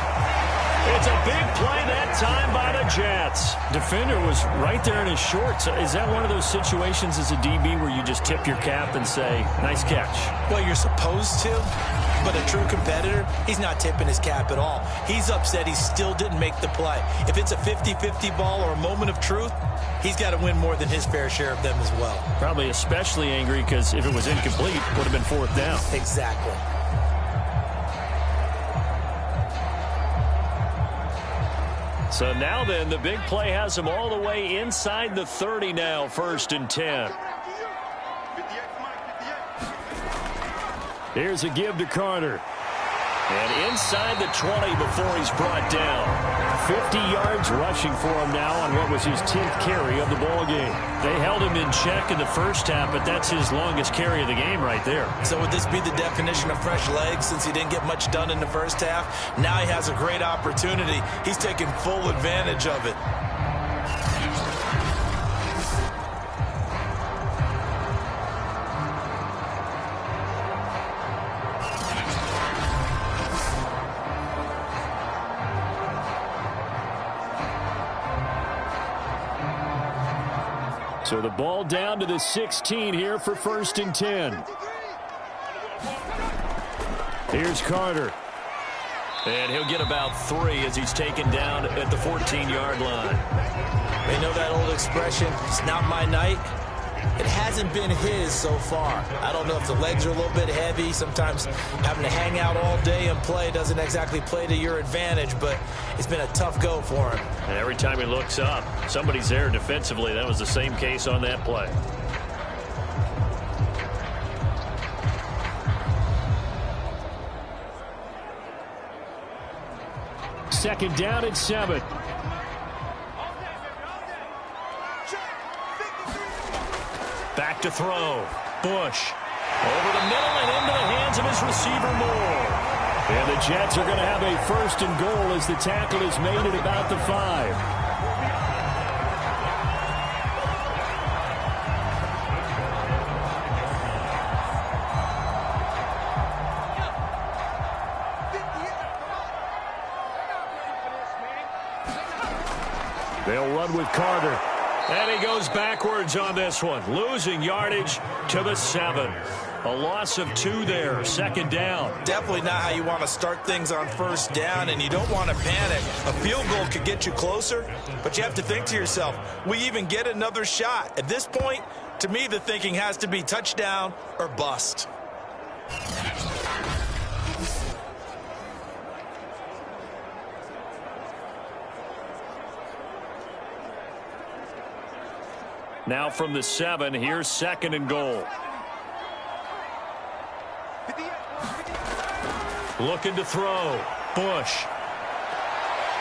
It's a big play that time by the Jets. Defender was right there in his shorts. Is that one of those situations as a DB where you just tip your cap and say, nice catch? Well, you're supposed to, but a true competitor, he's not tipping his cap at all. He's upset he still didn't make the play. If it's a 50-50 ball or a moment of truth, he's got to win more than his fair share of them as well. Probably especially angry because if it was incomplete, it would have been 4th down. Exactly. So now then, the big play has him all the way inside the 30 now, 1st and 10. Here's a give to Carter. And inside the 20 before he's brought down. 50 yards rushing for him now on what was his 10th carry of the ball game. They held him in check in the first half, but that's his longest carry of the game right there. So would this be the definition of fresh legs since he didn't get much done in the first half? Now he has a great opportunity. He's taking full advantage of it. So the ball down to the 16 here for 1st and 10. Here's Carter. And he'll get about 3 as he's taken down at the 14-yard line. They know that old expression, it's not my night. It hasn't been his so far. I don't know if the legs are a little bit heavy. Sometimes having to hang out all day and play doesn't exactly play to your advantage, but it's been a tough go for him. And every time he looks up, somebody's there defensively. That was the same case on that play. Second down at 7. Back to throw. Bush. Over the middle and into the hands of his receiver Moore. And the Jets are going to have a 1st and goal as the tackle is made at about the 5. They'll run with Carter. And he goes backwards on this one, losing yardage to the 7. A loss of 2 there, second down. Definitely not how you want to start things on first down, and you don't want to panic. A field goal could get you closer, but you have to think to yourself, we even get another shot. At this point, to me, the thinking has to be touchdown or bust. Now from the 7, here's second and goal. Looking to throw. Bush.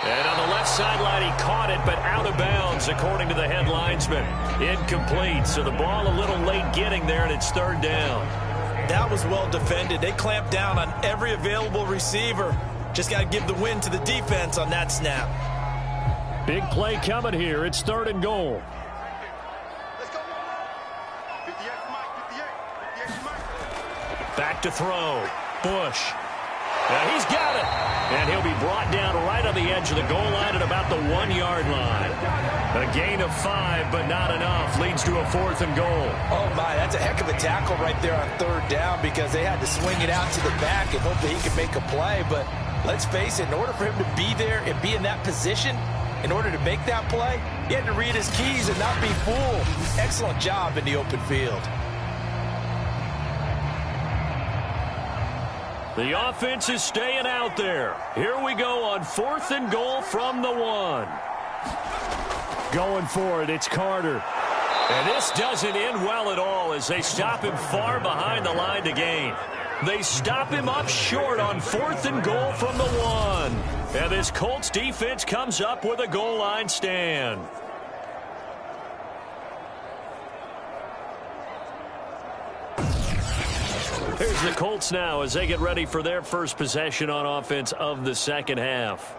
And on the left sideline, he caught it, but out of bounds, according to the head linesman. Incomplete, so the ball a little late getting there, and it's third down. That was well defended. They clamped down on every available receiver. Just got to give the win to the defense on that snap. Big play coming here. It's third and goal. Back to throw. Bush. Now he's got it. And he'll be brought down right on the edge of the goal line at about the 1-yard line. A gain of 5, but not enough. Leads to a 4th and goal. Oh, my, that's a heck of a tackle right there on third down because they had to swing it out to the back and hope that he could make a play. But let's face it, in order for him to be there and be in that position, in order to make that play, he had to read his keys and not be fooled. Excellent job in the open field. The offense is staying out there. Here we go on 4th and goal from the 1. Going for it, it's Carter. And this doesn't end well at all as they stop him far behind the line to gain. They stop him up short on 4th and goal from the 1. And this Colts defense comes up with a goal line stand. Here's the Colts now as they get ready for their first possession on offense of the second half.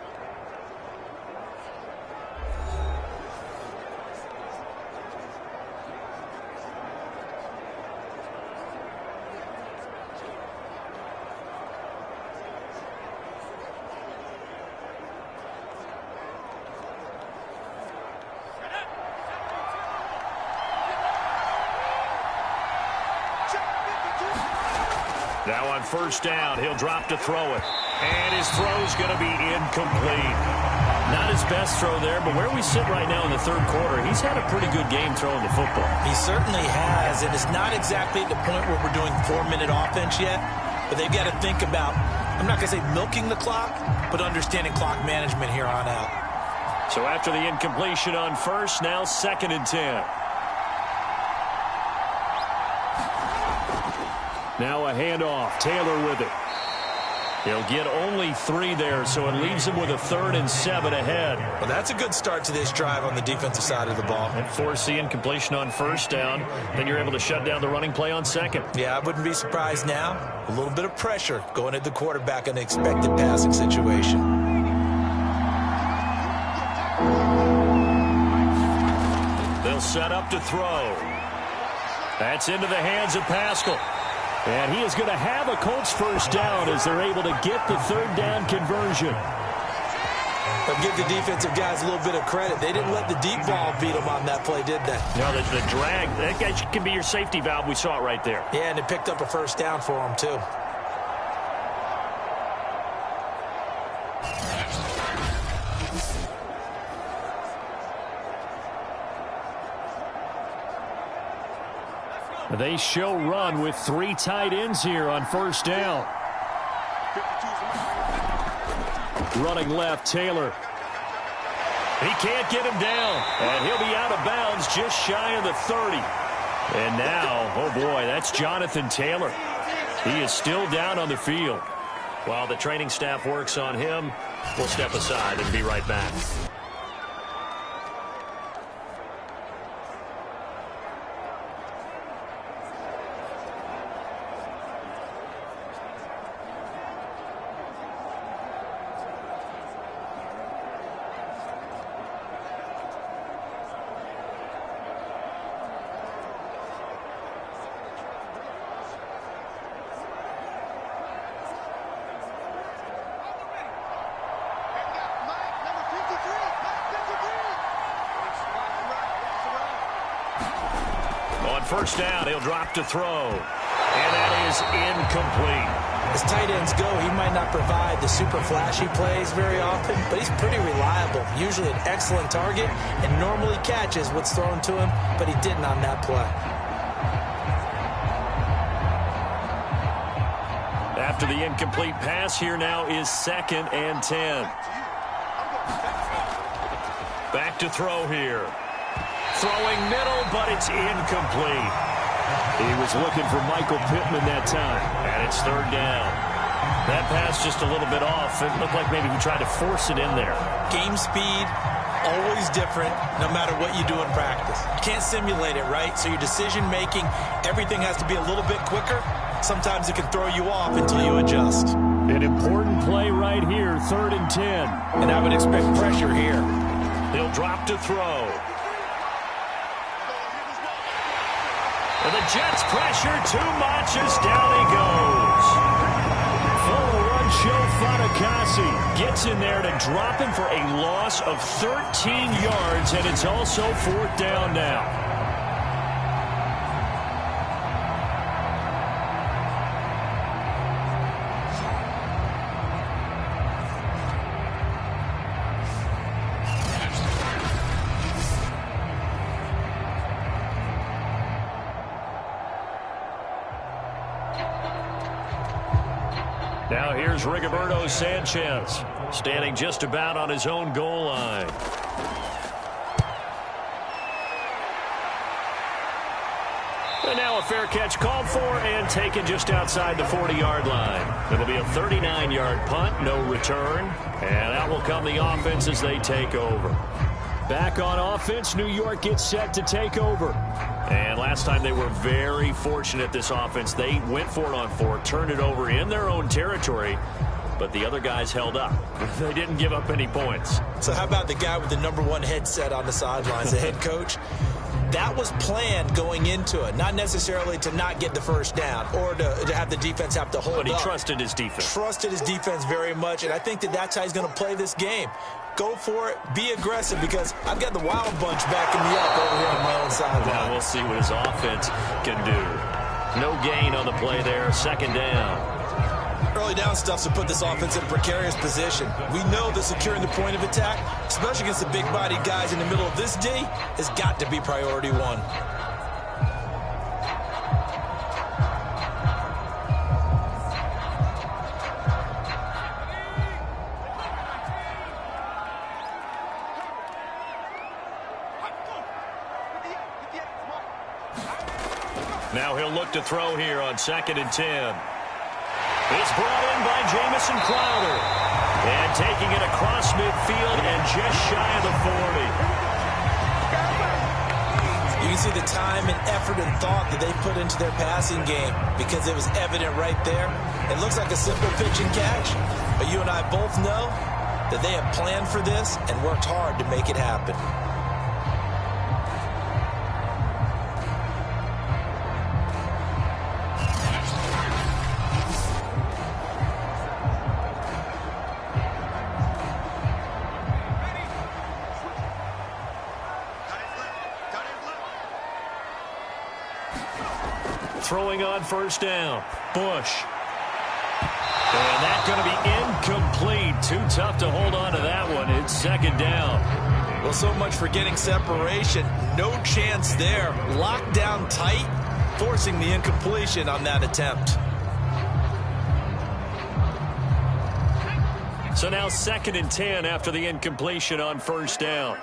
Now on first down, he'll drop to throw it. And his throw's going to be incomplete. Not his best throw there, but where we sit right now in the third quarter, he's had a pretty good game throwing the football. He certainly has, and it's not exactly at the point where we're doing 4-minute offense yet, but they've got to think about, I'm not going to say milking the clock, but understanding clock management here on out. So after the incompletion on first, now 2nd and 10. Now a handoff. Taylor with it. He'll get only 3 there, so it leaves him with a 3rd and 7 ahead. Well, that's a good start to this drive on the defensive side of the ball. And force the incompletion on first down. Then you're able to shut down the running play on second. Yeah, I wouldn't be surprised now. A little bit of pressure going at the quarterback in an expected passing situation. They'll set up to throw. That's into the hands of Pascal. And he is going to have a Colts first down as they're able to get the 3rd down conversion. I'll give the defensive guys a little bit of credit. They didn't let the deep ball beat them on that play, did they? No, the drag, that guy can be your safety valve. We saw it right there. Yeah, and it picked up a first down for them, too. They show run with 3 tight ends here on first down. Running left, Taylor. He can't get him down, and he'll be out of bounds just shy of the 30. And now, oh boy, that's Jonathan Taylor. He is still down on the field. While the training staff works on him, we'll step aside and be right back. On first down, he'll drop to throw. And that is incomplete. As tight ends go, he might not provide the super flashy plays very often, but he's pretty reliable. Usually an excellent target and normally catches what's thrown to him, but he didn't on that play. After the incomplete pass, here now is 2nd and 10. Back to throw here. Throwing middle, but it's incomplete. He was looking for Michael Pittman that time, and it's 3rd down. That pass just a little bit off. It looked like maybe he tried to force it in there. Game speed, always different, no matter what you do in practice. You can't simulate it, right? So your decision-making, everything has to be a little bit quicker. Sometimes it can throw you off until you adjust. An important play right here, 3rd and 10. And I would expect pressure here. He'll drop to throw. And the Jets pressure too much as down he goes. Full run show Fatukasi gets in there to drop him for a loss of 13 yards, and it's also 4th down now. Now here's Rigoberto Sanchez, standing just about on his own goal line. And now a fair catch called for and taken just outside the 40-yard line. It'll be a 39-yard punt, no return. And out will come the offense as they take over. Back on offense, New York gets set to take over. And last time they were very fortunate, this offense. They went for it on 4, turned it over in their own territory, but the other guys held up. They didn't give up any points. So how about the guy with the #1 headset on the sidelines, the head coach? That was planned going into it, not necessarily to not get the first down or to have the defense have to hold up. But he trusted his defense. Trusted his defense very much, and I think that's how he's going to play this game. Go for it, be aggressive, because I've got the wild bunch backing me up over here on my own sideline. Now we'll see what his offense can do. No gain on the play there, 2nd down. Early down stuff to put this offense in a precarious position. We know that securing the point of attack, especially against the big-bodied guys in the middle of this D, has got to be priority 1. Now he'll look to throw here on 2nd and 10. It's brought in by Jamison Crowder. And taking it across midfield and just shy of the 40. You can see the time and effort and thought that they put into their passing game because it was evident right there. It looks like a simple pitch and catch, but you and I both know that they have planned for this and worked hard to make it happen. Throwing on first down. Bush. And that's going to be incomplete. Too tough to hold on to that one. It's 2nd down. Well, so much for getting separation. No chance there. Locked down tight, forcing the incompletion on that attempt. So now 2nd and 10 after the incompletion on first down.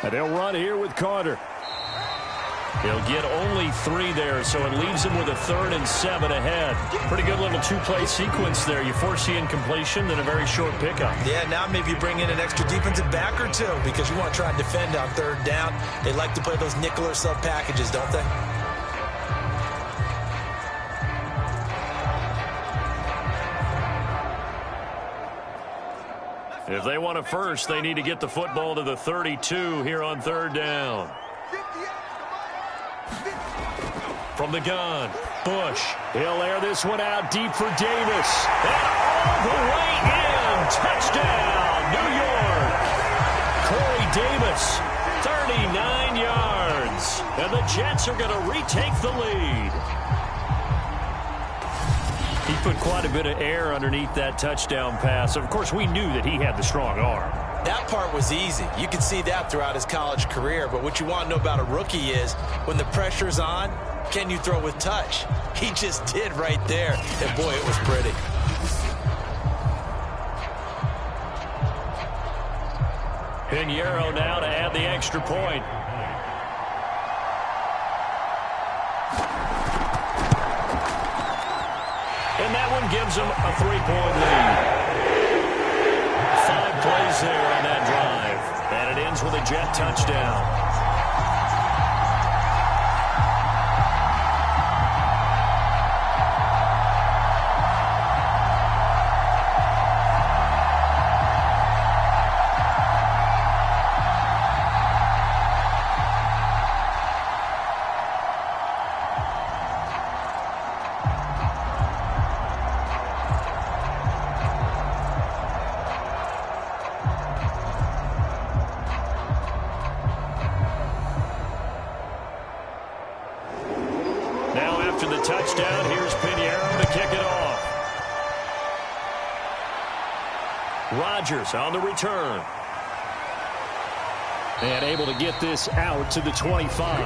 And they'll run here with Carter. He'll get only 3 there, so it leaves him with a 3rd and 7 ahead. Pretty good little 2-play sequence there. You force the incompletion, then a very short pickup. Yeah, now maybe bring in an extra defensive back or 2 because you want to try and defend on 3rd down. They like to play those nickel or sub packages, don't they? If they want a first, they need to get the football to the 32 here on 3rd down. From the gun, Bush. He'll air this one out deep for Davis. And all the way in. Touchdown, New York. Corey Davis, 39 yards. And the Jets are going to retake the lead. He put quite a bit of air underneath that touchdown pass. Of course, we knew that he had the strong arm. That part was easy. You can see that throughout his college career. But what you want to know about a rookie is when the pressure's on, can you throw with touch? He just did right there. And, boy, it was pretty. Pinheiro now to add the extra point. And that one gives them a 3-point lead. 5 plays there on that drive. And it ends with a Jet touchdown. Touchdown. Here's Pinheiro to kick it off. Rodgers on the return. And able to get this out to the 25.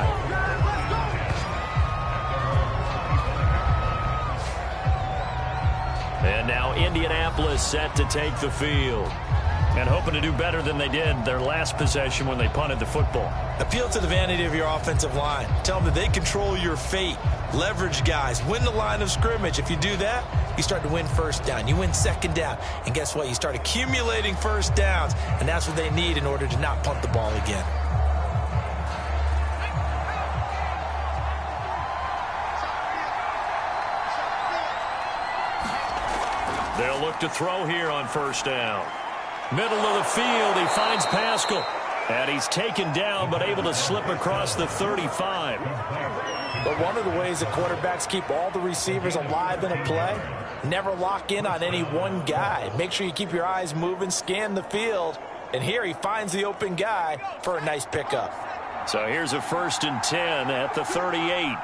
And now Indianapolis set to take the field. And hoping to do better than they did their last possession when they punted the football. Appeal to the vanity of your offensive line. Tell them that they control your fate. Leverage guys. Win the line of scrimmage. If you do that, you start to win first down. You win second down. And guess what? You start accumulating first downs. And that's what they need in order to not punt the ball again. They'll look to throw here on first down. Middle of the field, he finds Pascal. And he's taken down, but able to slip across the 35. But one of the ways that quarterbacks keep all the receivers alive in a play, never lock in on any one guy. Make sure you keep your eyes moving, scan the field. And here he finds the open guy for a nice pickup. So here's a 1st and 10 at the 38.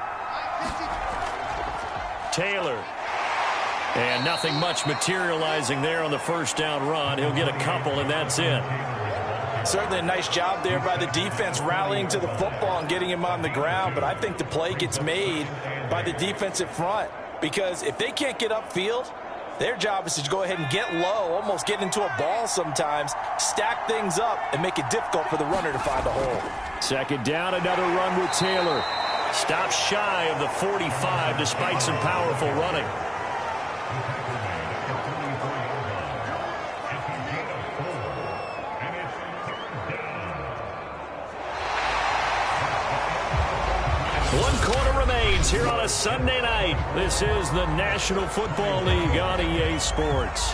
Taylor. And nothing much materializing there on the first down run. He'll get a couple, and that's it. Certainly a nice job there by the defense rallying to the football and getting him on the ground. But I think the play gets made by the defensive front. Because if they can't get upfield, their job is to go ahead and get low, almost get into a ball sometimes, stack things up, and make it difficult for the runner to find a hole. Second down, another run with Taylor. Stops shy of the 45 despite some powerful running. Here on a Sunday night. This is the National Football League on EA Sports.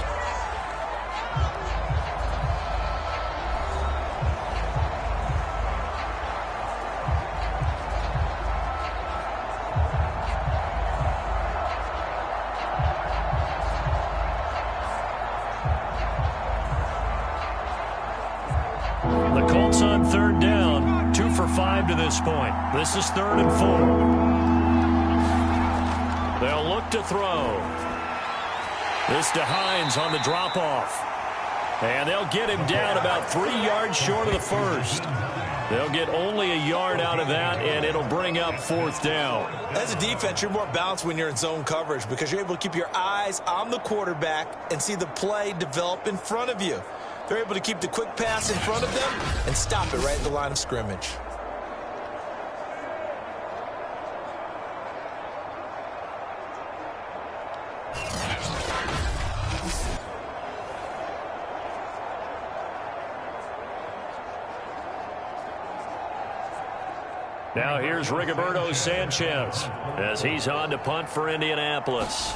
The Colts on 3rd down. 2 for 5 to this point. This is 3rd and 4. They'll look to throw. This to Hines on the drop-off. And they'll get him down about 3 yards short of the first. They'll get only a yard out of that, and it'll bring up 4th down. As a defense, you're more balanced when you're in zone coverage because you're able to keep your eyes on the quarterback and see the play develop in front of you. They're able to keep the quick pass in front of them and stop it right at the line of scrimmage. Now here's Rigoberto Sanchez as he's on to punt for Indianapolis.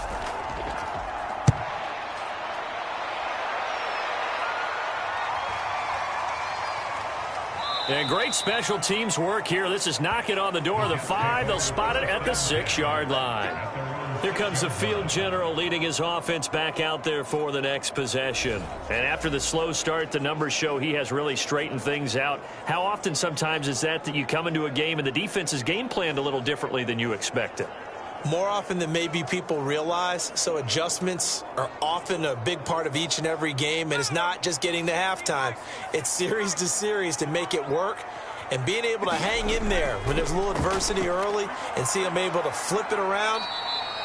And great special teams work here. This is knocking on the door of the 5. They'll spot it at the 6-yard line. Here comes the field general leading his offense back out there for the next possession. And after the slow start, the numbers show he has really straightened things out. How often sometimes is that you come into a game and the defense is game planned a little differently than you expected? More often than maybe people realize, so adjustments are often a big part of each and every game, and it's not just getting to halftime. It's series to series to make it work, and being able to hang in there when there's a little adversity early and see them able to flip it around,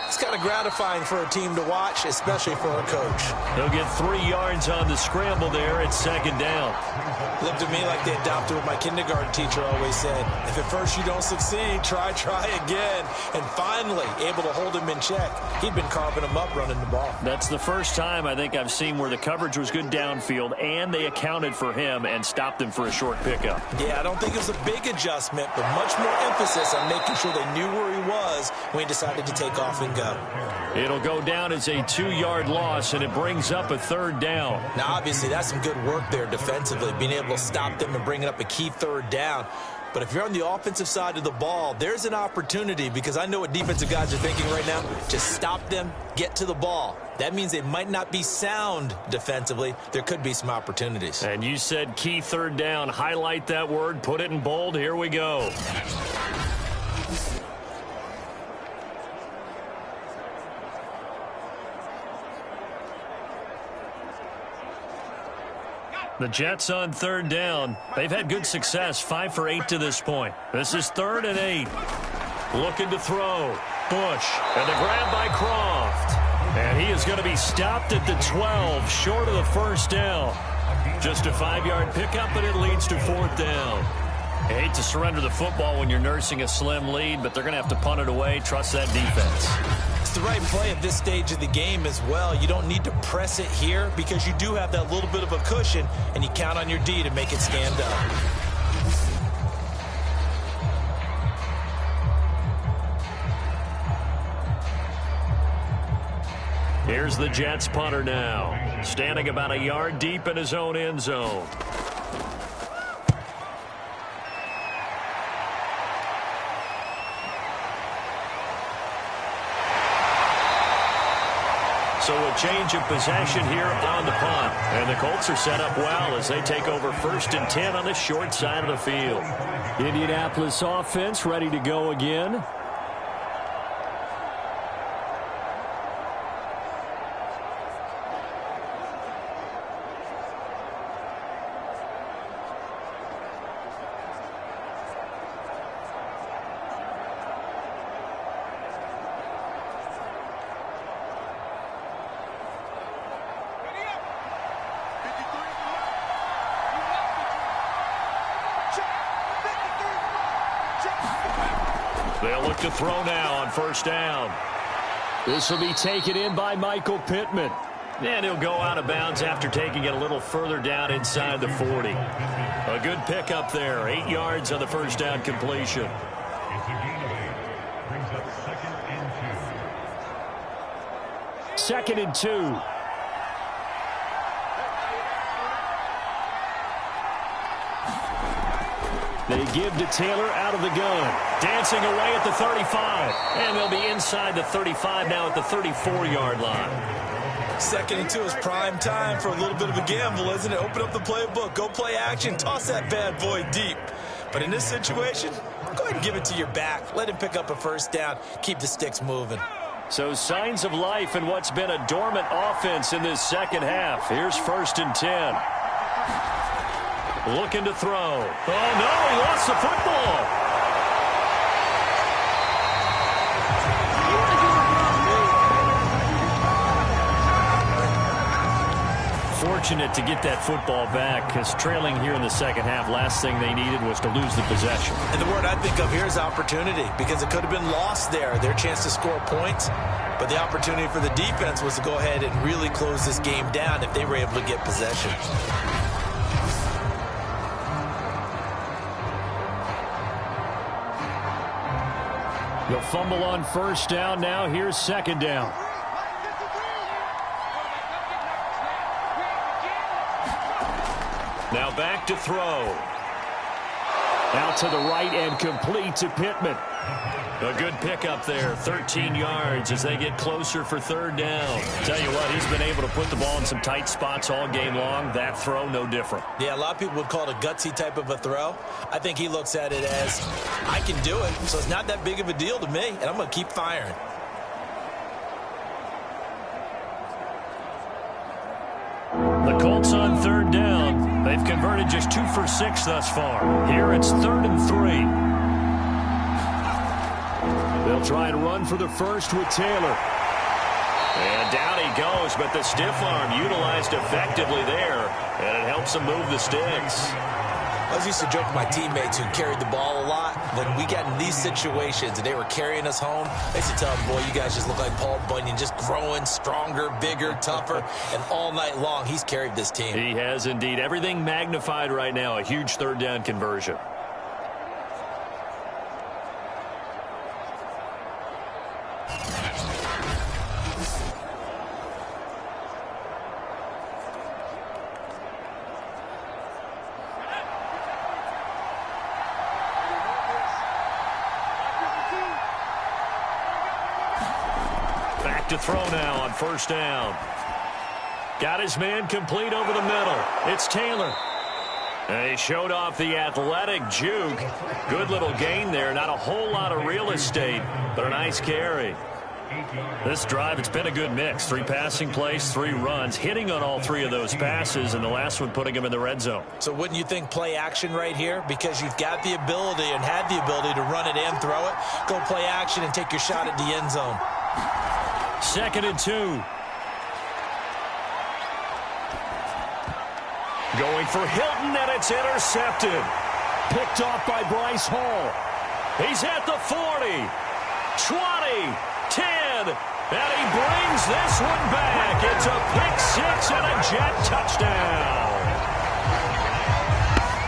it's kind of gratifying for a team to watch, especially for a coach. He'll get 3 yards on the scramble there at second down. Looked at me like they adopted what my kindergarten teacher always said. If at first you don't succeed, try again. And finally, able to hold him in check. He'd been carving him up running the ball. That's the first time I think I've seen where the coverage was good downfield and they accounted for him and stopped him for a short pickup. Yeah, I don't think it was a big adjustment, but much more emphasis on making sure they knew where he was when he decided to take off and go. It'll go down as a 2-yard loss, and it brings up a third down. Now, obviously, that's some good work there defensively, being able to stop them and bringing up a key third down. But if you're on the offensive side of the ball, there's an opportunity, because I know what defensive guys are thinking right now. Just stop them, get to the ball. That means they might not be sound defensively. There could be some opportunities. And you said key third down. Highlight that word, put it in bold. Here we go. The Jets on third down. They've had good success, 5 for 8 to this point. This is 3rd and 8. Looking to throw. Bush. And the grab by Croft. And he is going to be stopped at the 12, short of the first down. Just a 5-yard pickup, and it leads to 4th down. I hate to surrender the football when you're nursing a slim lead, but they're going to have to punt it away. Trust that defense. It's the right play at this stage of the game as well. You don't need to press it here because you do have that little bit of a cushion, and you count on your D to make it stand up. Here's the Jets punter now, standing about a yard deep in his own end zone. So a change of possession here on the punt. And the Colts are set up well as they take over 1st and 10 on the short side of the field. Indianapolis offense ready to go again. They'll look to throw now on 1st down. This will be taken in by Michael Pittman. And he'll go out of bounds after taking it a little further down inside the 40. A good pickup there. 8 yards on the 1st down completion. Second and 2. They give to Taylor out of the gun. Dancing away at the 35. And they'll be inside the 35 now at the 34-yard line. 2nd and 2 is prime time for a little bit of a gamble, isn't it? Open up the playbook, go play action, toss that bad boy deep. But in this situation, go ahead and give it to your back. Let him pick up a 1st down. Keep the sticks moving. So signs of life in what's been a dormant offense in this second half. Here's 1st and 10. Looking to throw. Oh, no, he lost the football. Fortunate to get that football back, because trailing here in the second half, last thing they needed was to lose the possession. And the word I think of here is opportunity, because it could have been lost there, their chance to score points. But the opportunity for the defense was to go ahead and really close this game down if they were able to get possession. They'll fumble on 1st down. Now here's 2nd down. Now back to throw. Out to the right and complete to Pittman. A good pickup there, 13 yards as they get closer for third down. Tell you what, he's been able to put the ball in some tight spots all game long. That throw, no different. Yeah, a lot of people would call it a gutsy type of a throw. I think he looks at it as, I can do it, so it's not that big of a deal to me, and I'm going to keep firing. The Colts on third down. They've converted just 2 for 6 thus far. Here it's 3rd and 3. They'll try and run for the first with Taylor. And down he goes, but the stiff arm utilized effectively there, and it helps him move the sticks. I was used to joke with my teammates who carried the ball a lot. When we got in these situations and they were carrying us home, I used to tell them, boy, you guys just look like Paul Bunyan, just growing stronger, bigger, tougher, and all night long he's carried this team. He has indeed. Everything magnified right now, a huge third down conversion. To throw now on first down. Got his man complete over the middle. It's Taylor. And he showed off the athletic juke. Good little gain there. Not a whole lot of real estate, but a nice carry. This drive, it's been a good mix. 3 passing plays, 3 runs, hitting on all 3 of those passes, and the last one putting him in the red zone. So wouldn't you think play action right here? Because you've got the ability and had the ability to run it and throw it. Go play action and take your shot at the end zone. 2nd and 2. Going for Hilton, and it's intercepted. Picked off by Bryce Hall. He's at the 40, 20, 10, and he brings this one back. It's a pick 6 and a Jet touchdown.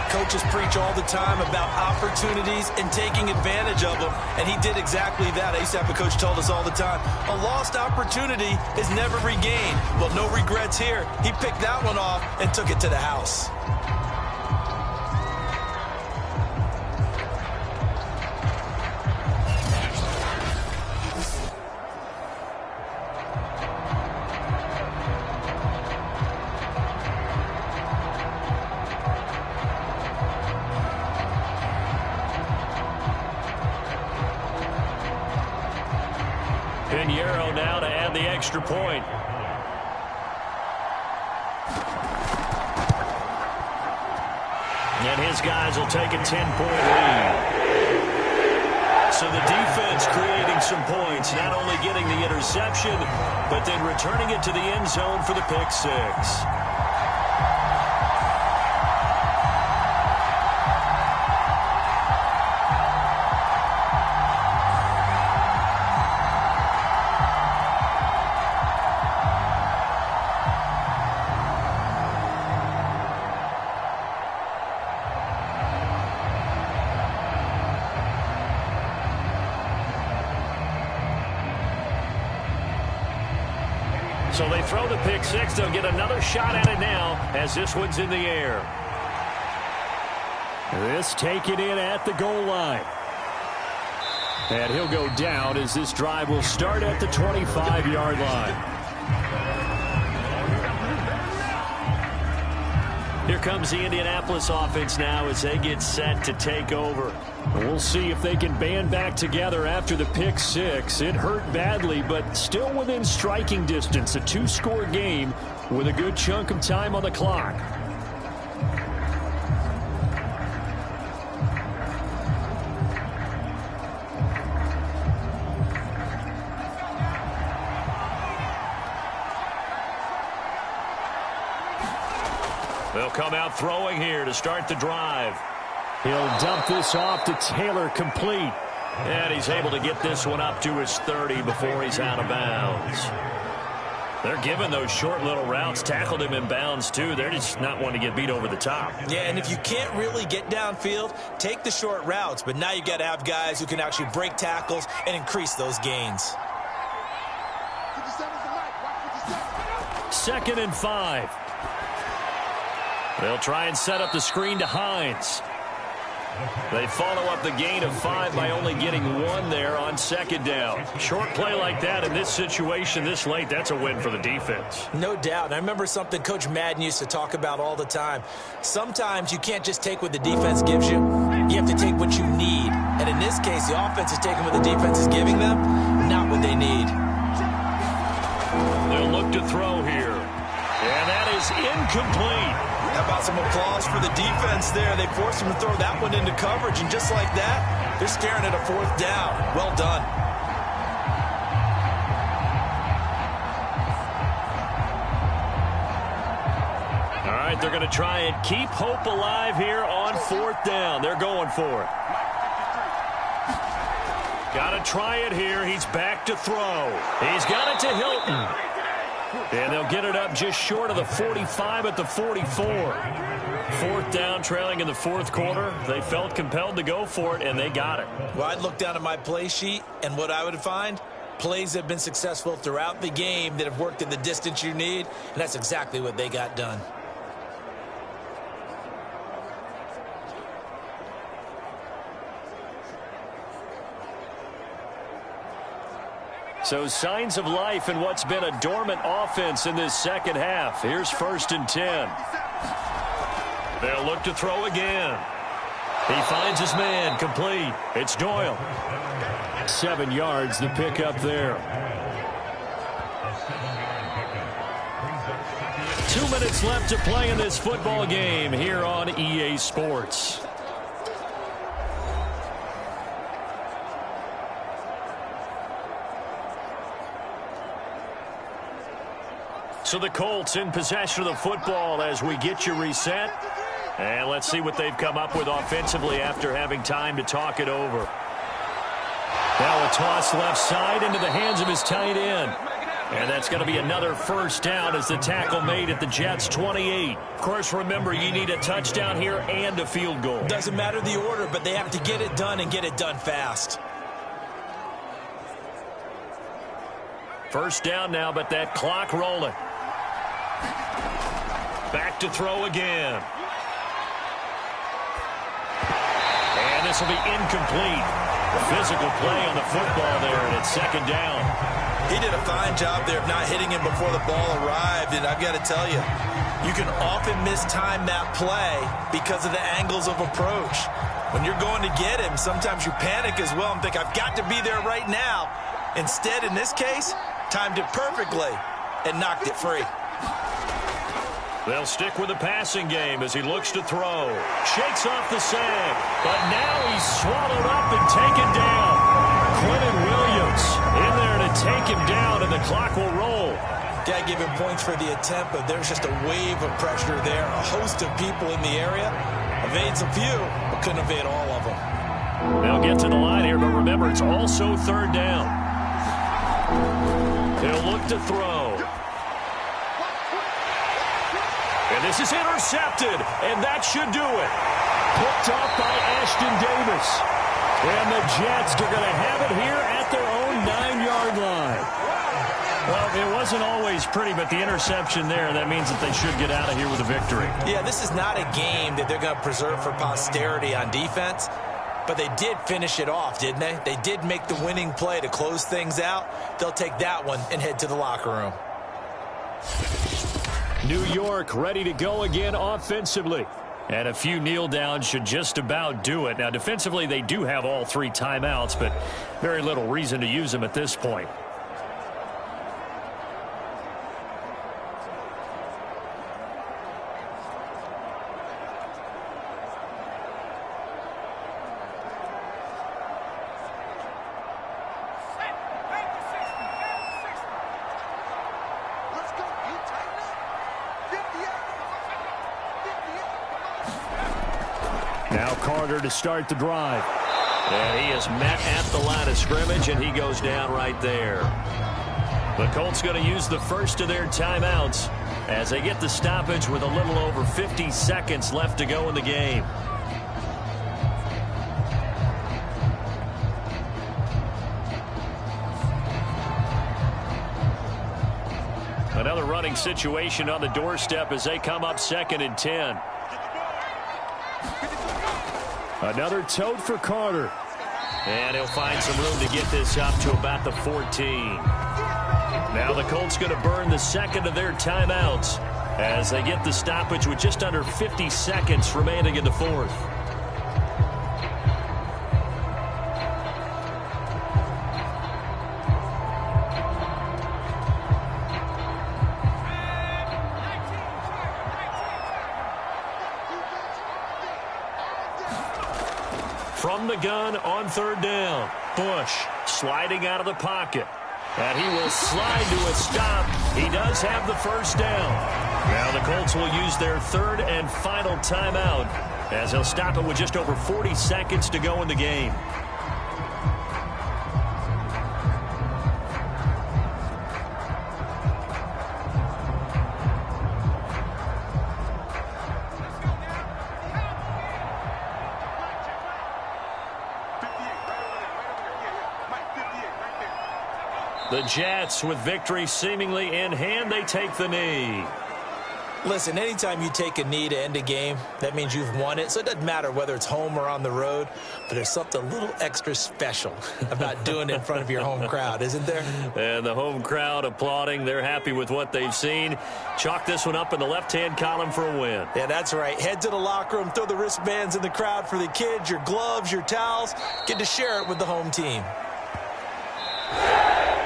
Coaches preach all the time about opportunities and taking advantage of them, and he did exactly that. I used to have a coach told us all the time, a lost opportunity is never regained. Well, no regrets here. He picked that one off and took it to the house. Pinheiro now to add the extra point. And his guys will take a 10-point lead. So the defense creating some points, not only getting the interception, but then returning it to the end zone for the pick 6. So they throw the pick 6. They'll get another shot at it now as this one's in the air. This taken in at the goal line. And he'll go down as this drive will start at the 25-yard line. Here comes the Indianapolis offense now as they get set to take over. We'll see if they can band back together after the pick 6. It hurt badly, but still within striking distance. A 2-score game with a good chunk of time on the clock. They'll come out throwing here to start the drive. He'll dump this off to Taylor, complete. And he's able to get this one up to his 30 before he's out of bounds. They're giving those short little routes. Tackled him in bounds, too. They're just not wanting to get beat over the top. Yeah, and if you can't really get downfield, take the short routes. But now you got to have guys who can actually break tackles and increase those gains. 2nd and 5. They'll try and set up the screen to Hines. They follow up the gain of 5 by only getting 1 there on 2nd down. Short play like that in this situation this late, that's a win for the defense. No doubt. And I remember something Coach Madden used to talk about all the time. Sometimes you can't just take what the defense gives you. You have to take what you need. And in this case, the offense is taking what the defense is giving them, not what they need. They'll look to throw here. And that is incomplete. How about some applause for the defense there? They forced him to throw that one into coverage, and just like that, they're staring at a 4th down. Well done. All right, they're going to try and keep hope alive here on 4th down. They're going for it. Got to try it here. He's back to throw. He's got it to Hilton. And they'll get it up just short of the 45 at the 44. 4th down, trailing in the 4th quarter. They felt compelled to go for it, and they got it. Well, I'd look down at my play sheet, and what I would find, plays that have been successful throughout the game that have worked in the distance you need, and that's exactly what they got done. So signs of life in what's been a dormant offense in this 2nd half. Here's 1st and 10. They'll look to throw again. He finds his man, complete. It's Doyle. 7 yards, the pickup there. 2 minutes left to play in this football game here on EA Sports. So the Colts in possession of the football as we get you reset. And let's see what they've come up with offensively after having time to talk it over. Now a toss left side into the hands of his tight end. And that's going to be another 1st down as the tackle made at the Jets' 28. Of course, remember, you need a touchdown here and a field goal. Doesn't matter the order, but they have to get it done and get it done fast. 1st down now, but that clock rolling. Back to throw again. And this will be incomplete. Physical play on the football there, and it's 2nd down. He did a fine job there of not hitting him before the ball arrived, and I've got to tell you, you can often mistime that play because of the angles of approach. When you're going to get him, sometimes you panic as well and think, I've got to be there right now. Instead, in this case, timed it perfectly and knocked it free. They'll stick with the passing game as he looks to throw. Shakes off the sag, but now he's swallowed up and taken down. Quentin Williams in there to take him down, and the clock will roll. Got to give him points for the attempt, but there's just a wave of pressure there. A host of people in the area. Evades a few, but couldn't evade all of them. They'll get to the line here, but remember, it's also 3rd down. He'll look to throw. And this is intercepted, and that should do it. Picked off by Ashton Davis. And the Jets are going to have it here at their own 9-yard line. Well, it wasn't always pretty, but the interception there, that means that they should get out of here with a victory. Yeah, this is not a game that they're going to preserve for posterity on defense, but they did finish it off, didn't they? They did make the winning play to close things out. They'll take that one and head to the locker room. New York ready to go again offensively. And a few kneel downs should just about do it. Now, defensively, they do have all 3 timeouts, but very little reason to use them at this point. Now Carter to start the drive. And he is met at the line of scrimmage, and he goes down right there. The Colts going to use the first of their timeouts as they get the stoppage with a little over 50 seconds left to go in the game. Another running situation on the doorstep as they come up 2nd and 10. Another tote for Carter. And he'll find some room to get this up to about the 14. Now the Colts going to burn the second of their timeouts as they get the stoppage with just under 50 seconds remaining in the fourth. From the gun on third down. Bush sliding out of the pocket. And he will slide to a stop. He does have the first down. Now the Colts will use their third and final timeout as they'll stop it with just over 40 seconds to go in the game. The Jets, with victory seemingly in hand, they take the knee. Listen, anytime you take a knee to end a game, that means you've won it. So it doesn't matter whether it's home or on the road, but there's something a little extra special about doing it in front of your home crowd, isn't there? And the home crowd applauding. They're happy with what they've seen. Chalk this one up in the left-hand column for a win. Yeah, that's right. Head to the locker room, throw the wristbands in the crowd for the kids, your gloves, your towels. Get to share it with the home team.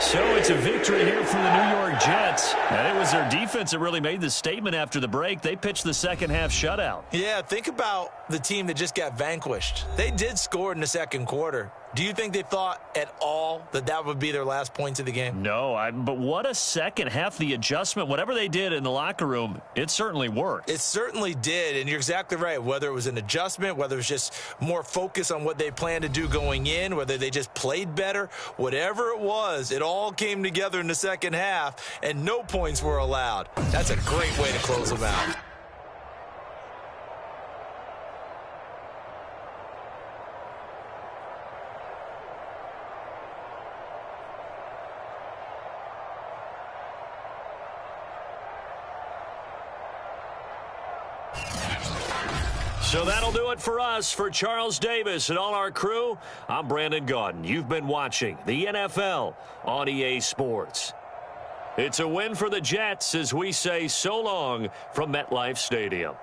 So it's a victory here for the New York Jets. And it was their defense that really made the statement after the break. They pitched the second-half shutout. Yeah, think about the team that just got vanquished. They did score in the second quarter. Do you think they thought at all that that would be their last points of the game? No, but what a second half. The adjustment, whatever they did in the locker room, it certainly worked. It certainly did, and you're exactly right. Whether it was an adjustment, whether it was just more focus on what they planned to do going in, whether they just played better, whatever it was, it all came together in the second half, and no points were allowed. That's a great way to close them out. So that'll do it for us. For Charles Davis and all our crew, I'm Brandon Gaudin. You've been watching the NFL on EA Sports. It's a win for the Jets as we say so long from MetLife Stadium.